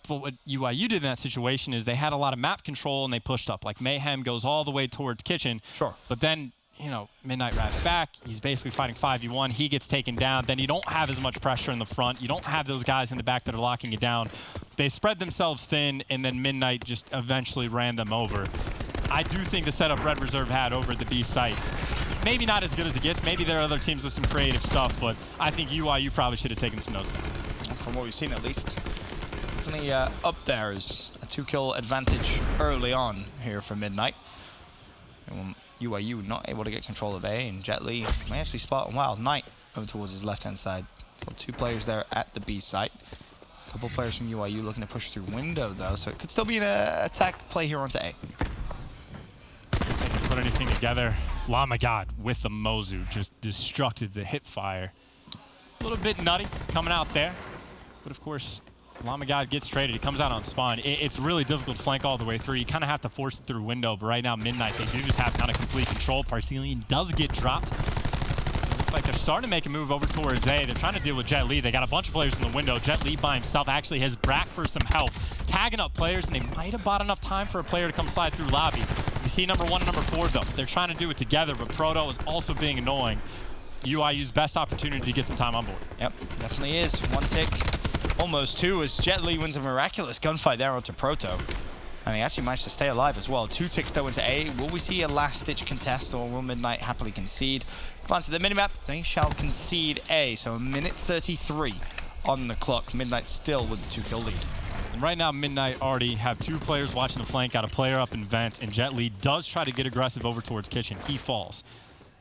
But what UYU did in that situation is they had a lot of map control and they pushed up. Like Mayhem goes all the way towards Kitchen. Sure. But then, you know, Midnight wraps back. He's basically fighting 5v1. He gets taken down. Then you don't have as much pressure in the front. You don't have those guys in the back that are locking you down. They spread themselves thin, and then Midnight just eventually ran them over. I do think the setup Red Reserve had over at the B site, maybe not as good as it gets. Maybe there are other teams with some creative stuff, but I think UYU probably should have taken some notes there. From what we've seen, at least. Definitely up there is a 2-kill advantage early on here for Midnight. And UYU not able to get control of A, and Jet Li may actually spot Wild Knight over towards his left-hand side. Well, 2 players there at the B site. A couple players from UYU looking to push through window, though, so it could still be an attack play here onto A. See if they can put anything together. Llama God with the Mozu just destructive the hip fire. A little bit nutty coming out there, but of course, Llama God gets traded. He comes out on spawn. It's really difficult to flank all the way through. You kind of have to force it through window, but right now, Midnight, they do just have kind of complete control. Parcelian does get dropped. Looks like they're starting to make a move over towards A. They're trying to deal with Jet Li. They got a bunch of players in the window. Jet Li by himself actually has Brack for some help, tagging up players, and they might have bought enough time for a player to come slide through lobby. You see number 1 and number 4, though. They're trying to do it together, but Proto is also being annoying. UYU's best opportunity to get some time on board. Yep, definitely is. 1 tick. Almost 2 as Jet Li wins a miraculous gunfight there onto Proto. And he actually managed to stay alive as well. 2 ticks though into A. Will we see a last-ditch contest, or will Midnight happily concede? Glance at the minimap, they shall concede A. So 1:33 on the clock. Midnight still with the 2-kill lead. And right now, Midnight already have 2 players watching the flank, got a player up in vent, and Jet Li does try to get aggressive over towards Kitchen. He falls.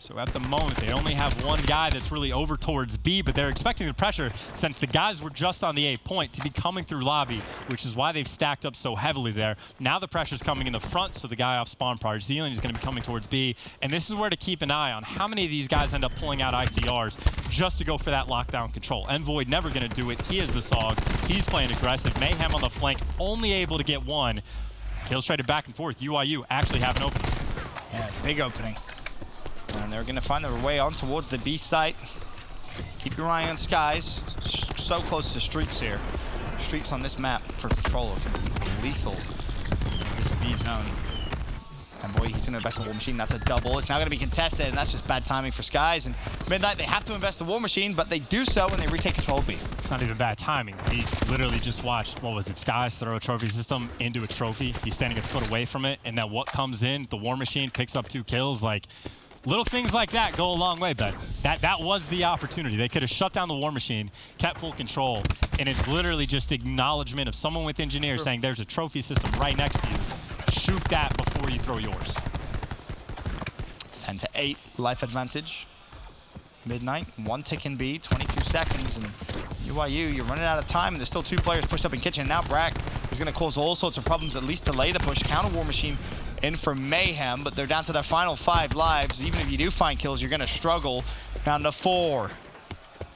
So at the moment, they only have 1 guy that's really over towards B, but they're expecting the pressure since the guys were just on the A point to be coming through lobby, which is why they've stacked up so heavily there. Now the pressure's coming in the front, so the guy off spawn, Parzian, is going to be coming towards B. And this is where to keep an eye on how many of these guys end up pulling out ICRs just to go for that lockdown control. Envoy never going to do it. He is the SOG. He's playing aggressive. Mayhem on the flank, only able to get 1. Kills traded back and forth. UYU actually have an opening. Yeah, big opening. And they're going to find their way on towards the B site. Keep your eye on skies. So close to streaks here. Streaks on this map for control of lethal. This B zone. And boy, he's going to invest in the War Machine. That's a double. It's now going to be contested, and that's just bad timing for Skies. And Midnight, they have to invest the War Machine, but they do so when they retake control of B. It's not even bad timing. He literally just watched, what was it, Skies throw a trophy system into a trophy. He's standing a foot away from it, and then what comes in, the War Machine picks up 2 kills. Like, little things like that go a long way, but that was the opportunity. They could have shut down the War Machine, kept full control, and it's literally just acknowledgement of someone with engineers saying there's a trophy system right next to you. Shoot that before you throw yours. 10-8 life advantage. Midnight, 1 tick in B, 22 seconds, and UYU, you're running out of time, and there's still 2 players pushed up in Kitchen. Now Brack is going to cause all sorts of problems, at least delay the push. Counter War Machine in for Mayhem, but they're down to their final 5 lives. Even if you do find kills, you're going to struggle. Down to 4.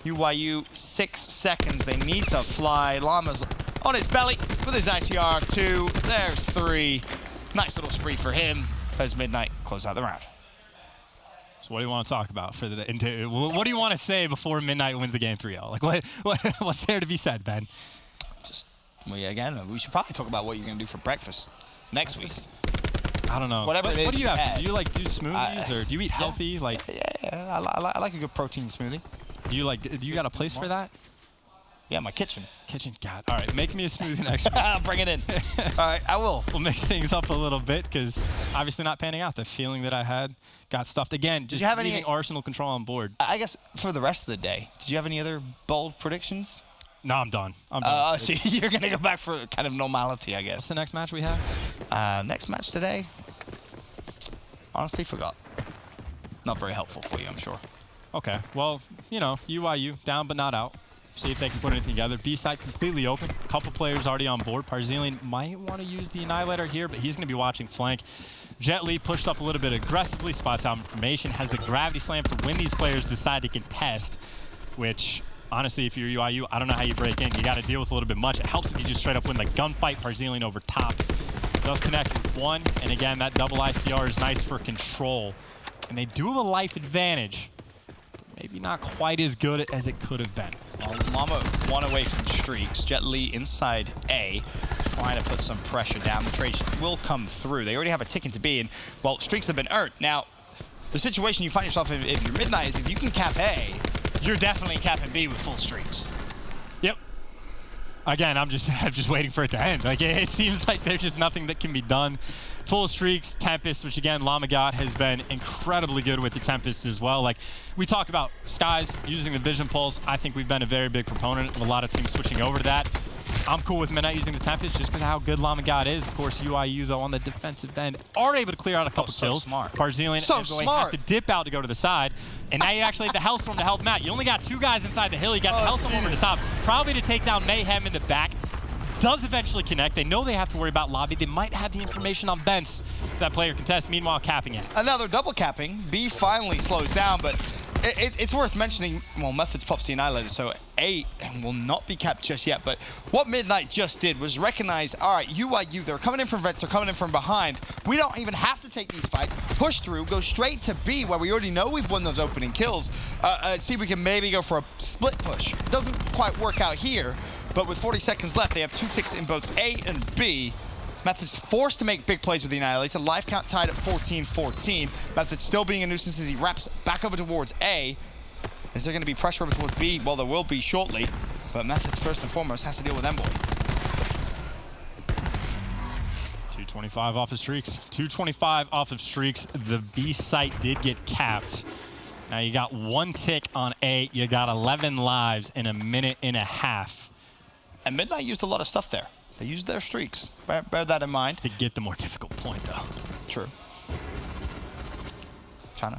UYU, 6 seconds. They need to fly. Llama's on his belly with his ICR. 2. There's 3. Nice little spree for him as Midnight close out the round. So what do you want to talk about for the day? What do you want to say before Midnight wins the game 3-0? Like, what's there to be said, Ben? Just, we should probably talk about what you're going to do for breakfast next week. I don't know. Whatever it is. What do you have? Do you like do smoothies or do you eat healthy? Yeah, like, yeah, I like a good protein smoothie. Do you got a place for that? Yeah, my kitchen. God. All right, make me a smoothie next week. Bring it in. All right, I will. We'll mix things up a little bit because obviously not panning out. The feeling that I had got stuffed again. Just leaving Arsenal control on board. I guess for the rest of the day, did you have any other bold predictions? No, I'm done. So you're going to go back for kind of normality, I guess. What's the next match we have? Next match today? Honestly, forgot. Not very helpful for you, I'm sure. Okay. Well, you know, UYU, down but not out. see if they can put anything together. B side completely open. A couple players already on board. Parzilian might want to use the Annihilator here, but he's going to be watching flank. Jet Li pushed up a little bit aggressively, spots out information, has the gravity slam for when these players decide to contest, which, honestly, if you're UYU, I don't know how you break in. You got to deal with a little bit much. It helps if you just straight up win the gunfight. Parzilian over top. Does connect with one, and again, that double ICR is nice for control. And they do have a life advantage. Maybe not quite as good as it could have been. Well, Llama one away from Streaks. Jet Li inside A, trying to put some pressure down. The trade will come through. They already have a tick into B, and, well, Streaks have been earned. Now, the situation you find yourself in if you're Midnight is if you can cap A, you're definitely capping B with full Streaks. Yep. Again, I'm just waiting for it to end. Like, it seems like there's just nothing that can be done. Full Streaks, Tempest, which again, Lamagat has been incredibly good with the Tempest as well. Like, we talk about Skies using the Vision Pulse. I think we've been a very big proponent of a lot of teams switching over to that. I'm cool with Midnight using the Tempest just because of how good Lamagat is. Of course, UYU, though, on the defensive end, are able to clear out a couple kills. Smart. Parzilian and Envoy have to dip out to go to the side. And now you actually have the Hellstorm to help Matt. You only got 2 guys inside the hill. You got the Hellstorm over the top, probably to take down Mayhem in the back. Does eventually connect. They know they have to worry about lobby. They might have the information on Bents that player contest, meanwhile capping it. Another double capping. B finally slows down, but it's worth mentioning, well, Methods pops the Annihilator, so A will not be capped just yet, but what Midnight just did was recognize, all right, UYU, they're coming in from vents, they're coming in from behind. We don't even have to take these fights, push through, go straight to B, where we already know we've won those opening kills, see if we can maybe go for a split push. Doesn't quite work out here, but with 40 seconds left, they have 2 ticks in both A and B. Method's forced to make big plays with the Annihilator. Life count tied at 14-14. Method still being a nuisance as he wraps back over towards A. Is there going to be pressure over towards B? Well, there will be shortly. But Method's first and foremost has to deal with Envoy. 225 off of Streaks. 225 off of Streaks. The B site did get capped. Now you got 1 tick on A. You got 11 lives in a minute and a half. And Midnight used a lot of stuff there. They used their Streaks. Bear that in mind. To get the more difficult point, though. True. Trying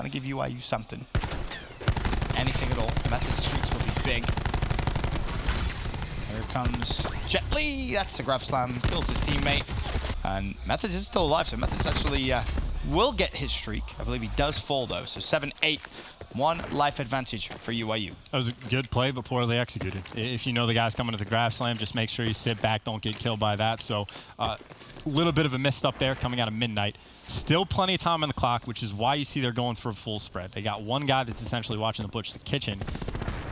to give UYU something. Anything at all. Method's Streaks will be big. Here comes Jet Li. That's a grav slam. Kills his teammate. And Methods is still alive, so Methods actually will get his streak. I believe he does fall, though. So 7-8. 1 life advantage for UYU. That was a good play, but poorly executed. If you know the guy's coming to the grav slam, just make sure you sit back, don't get killed by that. So a little bit of a miss up there coming out of Midnight. Still plenty of time on the clock, which is why you see they're going for a full spread. They got 1 guy that's essentially watching the Butch the kitchen.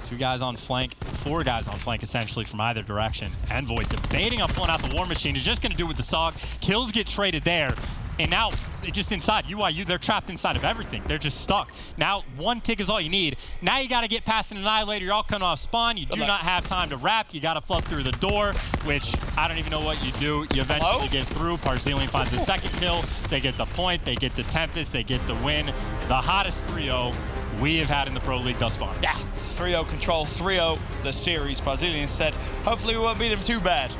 2 guys on flank, 4 guys on flank essentially from either direction. Envoy debating on pulling out the War Machine. He's just going to do it with the SOG. Kills get traded there. And now, just inside, UYU, they're trapped inside of everything. They're just stuck. Now, 1 tick is all you need. Now you got to get past an Annihilator. You're all coming off spawn. You do not have time to wrap. You got to flood through the door, which I don't even know what you do. You eventually get through. Parzilian finds the 2nd kill. They get the point. They get the Tempest. They get the win. The hottest 3-0 we have had in the Pro League thus far. Yeah, 3-0 control, 3-0 the series. Parzilian said, hopefully we won't beat them too bad.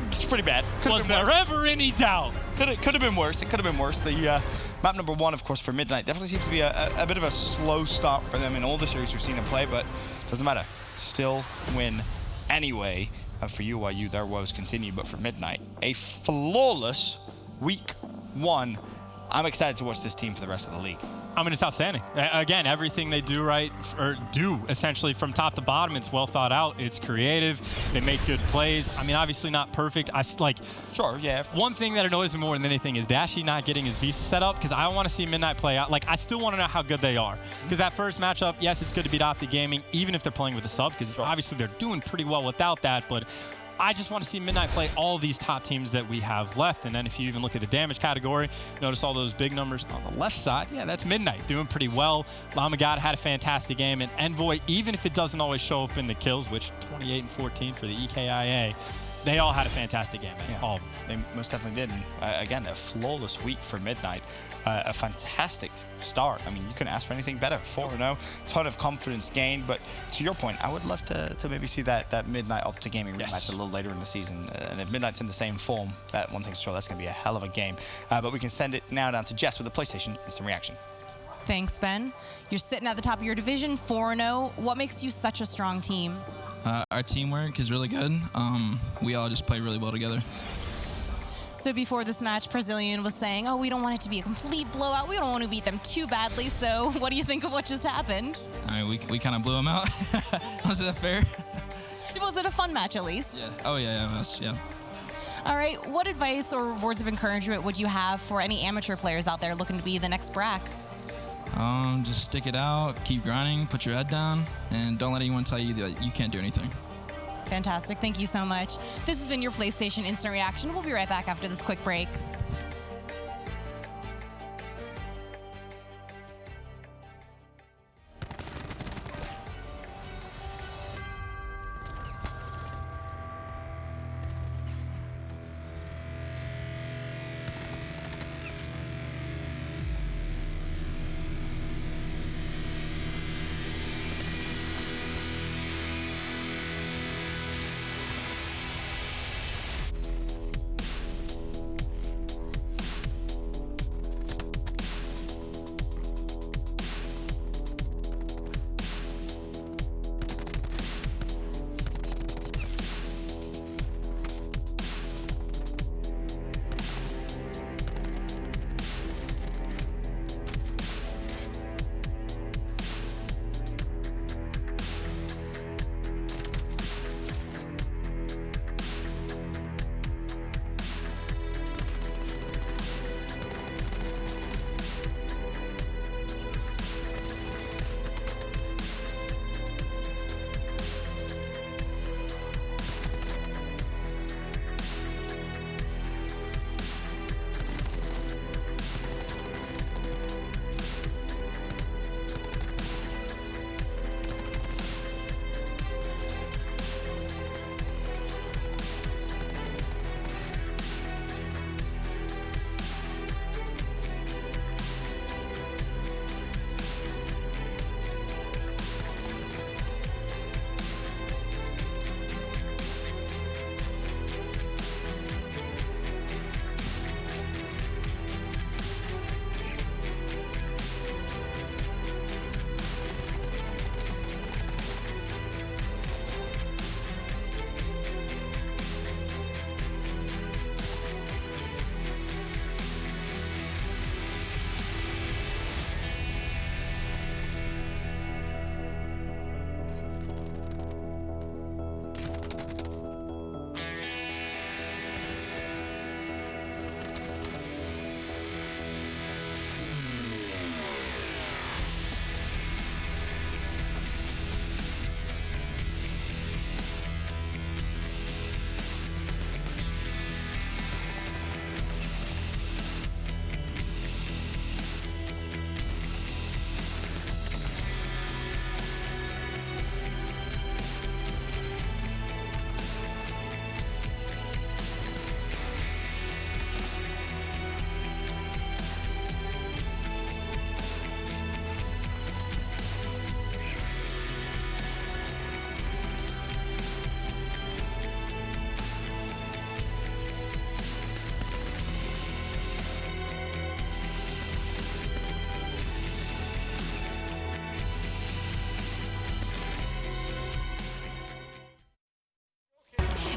It's pretty bad. Was there ever any doubt? Could have been worse. It could have been worse. The map number 1, of course, for Midnight definitely seems to be a bit of a slow start for them in all the series we've seen them play, but doesn't matter. Still win anyway. For UYU, their woes continue, but for Midnight, a flawless week 1. I'm excited to watch this team for the rest of the league. I mean, it's outstanding. Again, everything they do right, or do essentially from top to bottom, it's well thought out. It's creative. They make good plays. I mean, obviously not perfect. Sure, yeah. One thing that annoys me more than anything is Dashy not getting his visa set up, because I want to see Midnight play out. Like, I still want to know how good they are. Because that first matchup, yes, it's good to beat Opti Gaming, even if they're playing with a sub, because obviously they're doing pretty well without that, but I just want to see Midnight play all these top teams that we have left. And then if you even look at the damage category, notice all those big numbers on the left side. Yeah, that's Midnight doing pretty well. Lamagat had a fantastic game. And Envoy, even if it doesn't always show up in the kills, which 28 and 14 for the EKIA, they all had a fantastic game. Yeah, all they most definitely did. And, again, a flawless week for Midnight. A fantastic start. I mean, you couldn't ask for anything better. 4-0, ton of confidence gained. But to your point, I would love to maybe see that Midnight Opti Gaming rematch a little later in the season. And if Midnight's in the same form, that one thing's sure that's going to be a hell of a game. But we can send it now down to Jess with the PlayStation Instant Reaction. Thanks, Ben. You're sitting at the top of your division, 4-0. What makes you such a strong team? Our teamwork is really good. We all just play really well together. So before this match, Brazilian was saying, oh, we don't want it to be a complete blowout. We don't want to beat them too badly. So what do you think of what just happened? I mean, we kind of blew them out. Was that fair? Was it a fun match at least? Yeah. Oh, yeah, it was, yeah. All right. What advice or words of encouragement would you have for any amateur players out there looking to be the next Brack? Just stick it out, keep grinding, put your head down, and don't let anyone tell you that you can't do anything. Fantastic. Thank you so much. This has been your PlayStation Instant Reaction. We'll be right back after this quick break.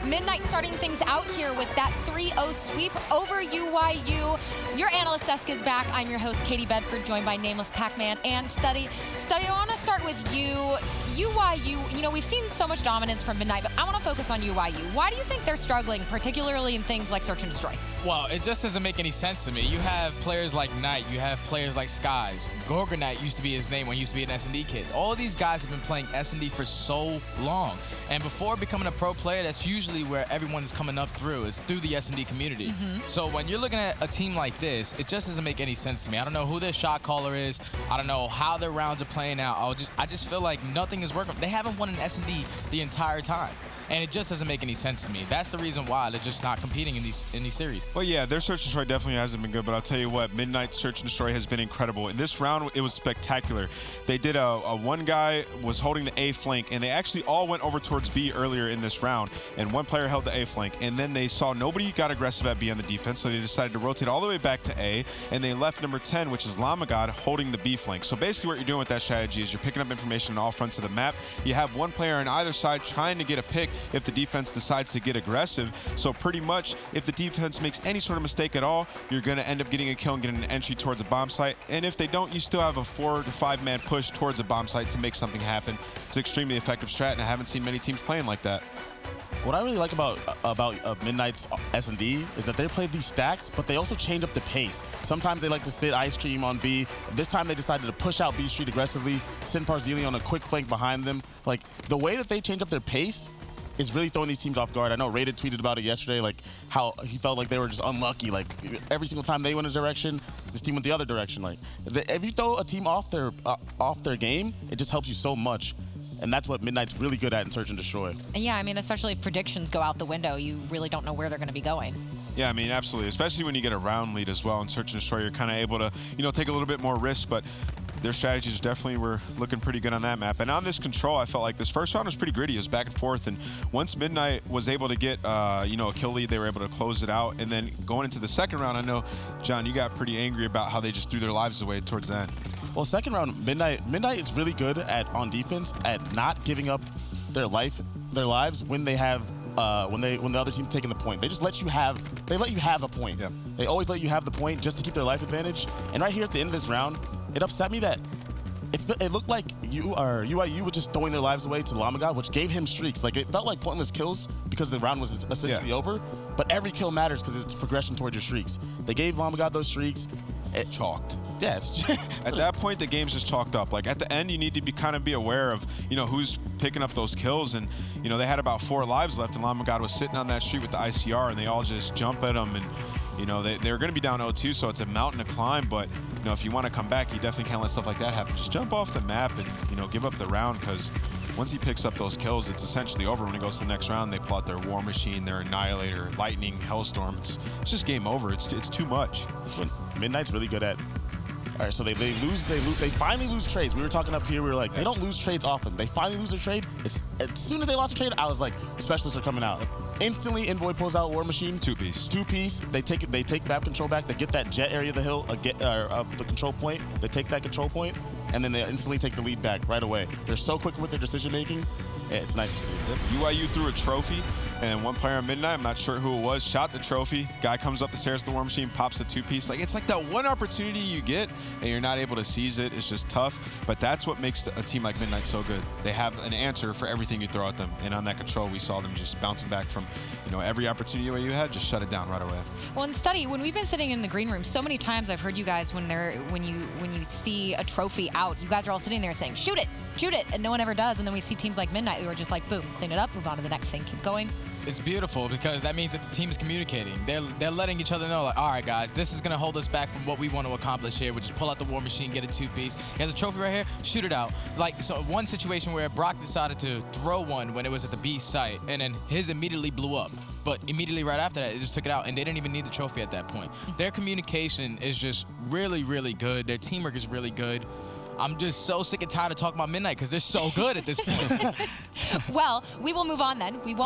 Midnight starting things out here with that 3-0 sweep over UYU. Your analyst desk is back. I'm your host, Katie Bedford, joined by Nameless Pac-Man and Study. Study, I want to start with you. UYU, you know, we've seen so much dominance from Midnight, but I want to focus on UYU. Why do you think they're struggling, particularly in things like Search and Destroy? Well, it just doesn't make any sense to me. You have players like Knight, you have players like Skies. Gorgonite used to be his name when he used to be an S&D kid. All of these guys have been playing S&D for so long. And before becoming a pro player, that's usually where everyone's coming up through, is through the S&D community. So when you're looking at a team like this, it just doesn't make any sense to me. I don't know who their shot caller is. I don't know how their rounds are playing out. I just feel like nothing is working. They haven't won an S&D the entire time. and it just doesn't make any sense to me. That's the reason why they're just not competing in these series. Well, yeah, their search and destroy definitely hasn't been good, but I'll tell you what, Midnight search and destroy has been incredible. In this round, it was spectacular. They did a one guy was holding the A flank, and they actually all went over towards B earlier in this round, and one player held the A flank, and then they saw nobody got aggressive at B on the defense, so they decided to rotate all the way back to A, and they left number 10, which is Lamagod, holding the B flank. So basically what you're doing with that strategy is you're picking up information on all fronts of the map. You have one player on either side trying to get a pick if the defense decides to get aggressive. So pretty much if the defense makes any sort of mistake at all, you're going to end up getting a kill and getting an entry towards a bomb site. And if they don't, you still have a 4 to 5 man push towards a bomb site to make something happen. It's an extremely effective strat, and I haven't seen many teams playing like that. What I really like about Midnight's S&D is that they play these stacks, but they also change up the pace. Sometimes they like to sit ice cream on B. This time they decided to push out B Street aggressively, send Parzili on a quick flank behind them. Like, the way that they change up their pace is really throwing these teams off guard. I know Rated tweeted about it yesterday, like how he felt like they were just unlucky. Like every single time they went a direction, this team went the other direction. Like if you throw a team off their game, it just helps you so much. And that's what Midnight's really good at in search and destroy. Yeah, I mean, especially if predictions go out the window, you really don't know where they're going to be going. Yeah, I mean, absolutely. Especially when you get a round lead as well in search and destroy, you're kind of able to, take a little bit more risk, but their strategies definitely were looking pretty good on that map. And on this control, I felt like this first round was pretty gritty. It was back and forth, and once Midnight was able to get, a kill lead, they were able to close it out. And then going into the second round, I know, John, you got pretty angry about how they just threw their lives away towards the end. Well, second round, Midnight is really good on defense at not giving up their lives when they have when the other team's taking the point. They just let you have a point. Yeah. They always let you have the point just to keep their life advantage. And right here at the end of this round, it upset me that it looked like UYU was just throwing their lives away to Lamagod, which gave him streaks. Like, it felt like pointless kills because the round was essentially over. But every kill matters because it's progression towards your streaks. They gave Lamagod those streaks. It chalked. Yeah, at that point, the game's just chalked up. Like, at the end, you need to be aware of, who's picking up those kills. And, they had about 4 lives left, and Lamagod was sitting on that street with the ICR, and they all just jump at him. And, they're going to be down 0-2, so it's a mountain to climb. But, if you want to come back, you definitely can't let stuff like that happen. Just jump off the map and, give up the round, because once he picks up those kills, it's essentially over. When he goes to the next round, they pull out their War Machine, their Annihilator, Lightning, Hellstorm. It's just game over. It's too much. That's what Midnight's really good at. All right, so they finally lose trades. We were talking up here, we were like, they don't lose trades often. They finally lose their trade. As soon as they lost a trade, I was like, the specialists are coming out. Instantly, Envoy pulls out War Machine. 2-piece. 2-piece. They take map control back. They get that jet area of the hill, of the control point. They take that control point, and then they instantly take the lead back right away. They're so quick with their decision making. Yeah, it's nice to see. UYU threw a trophy, and one player on Midnight, I'm not sure who it was, shot the trophy. Guy comes up the stairs to the War Machine, pops the 2-piece. Like, it's like that one opportunity you get, and you're not able to seize it. It's just tough. But that's what makes a team like Midnight so good. They have an answer for everything you throw at them. And on that control, we saw them just bouncing back from, every opportunity UYU had, just shut it down right away. Well, in study, when we've been sitting in the green room, so many times I've heard you guys when you see a trophy out, you guys are all sitting there saying, shoot it, and no one ever does. And then we see teams like Midnight who are just like, boom, clean it up, move on to the next thing, keep going. It's beautiful because that means that the team is communicating. They're letting each other know, like, all right, guys, this is going to hold us back from what we want to accomplish here, which is pull out the War Machine, get a 2-piece. He has a trophy right here, shoot it out. Like, so one situation where Brock decided to throw one when it was at the B site, and then his immediately blew up. But immediately right after that, it just took it out, and they didn't even need the trophy at that point. Their communication is just really, really good. Their teamwork is really good. I'm just so sick and tired of talking about Midnight because they're so good at this point. Well, we will move on then. We won't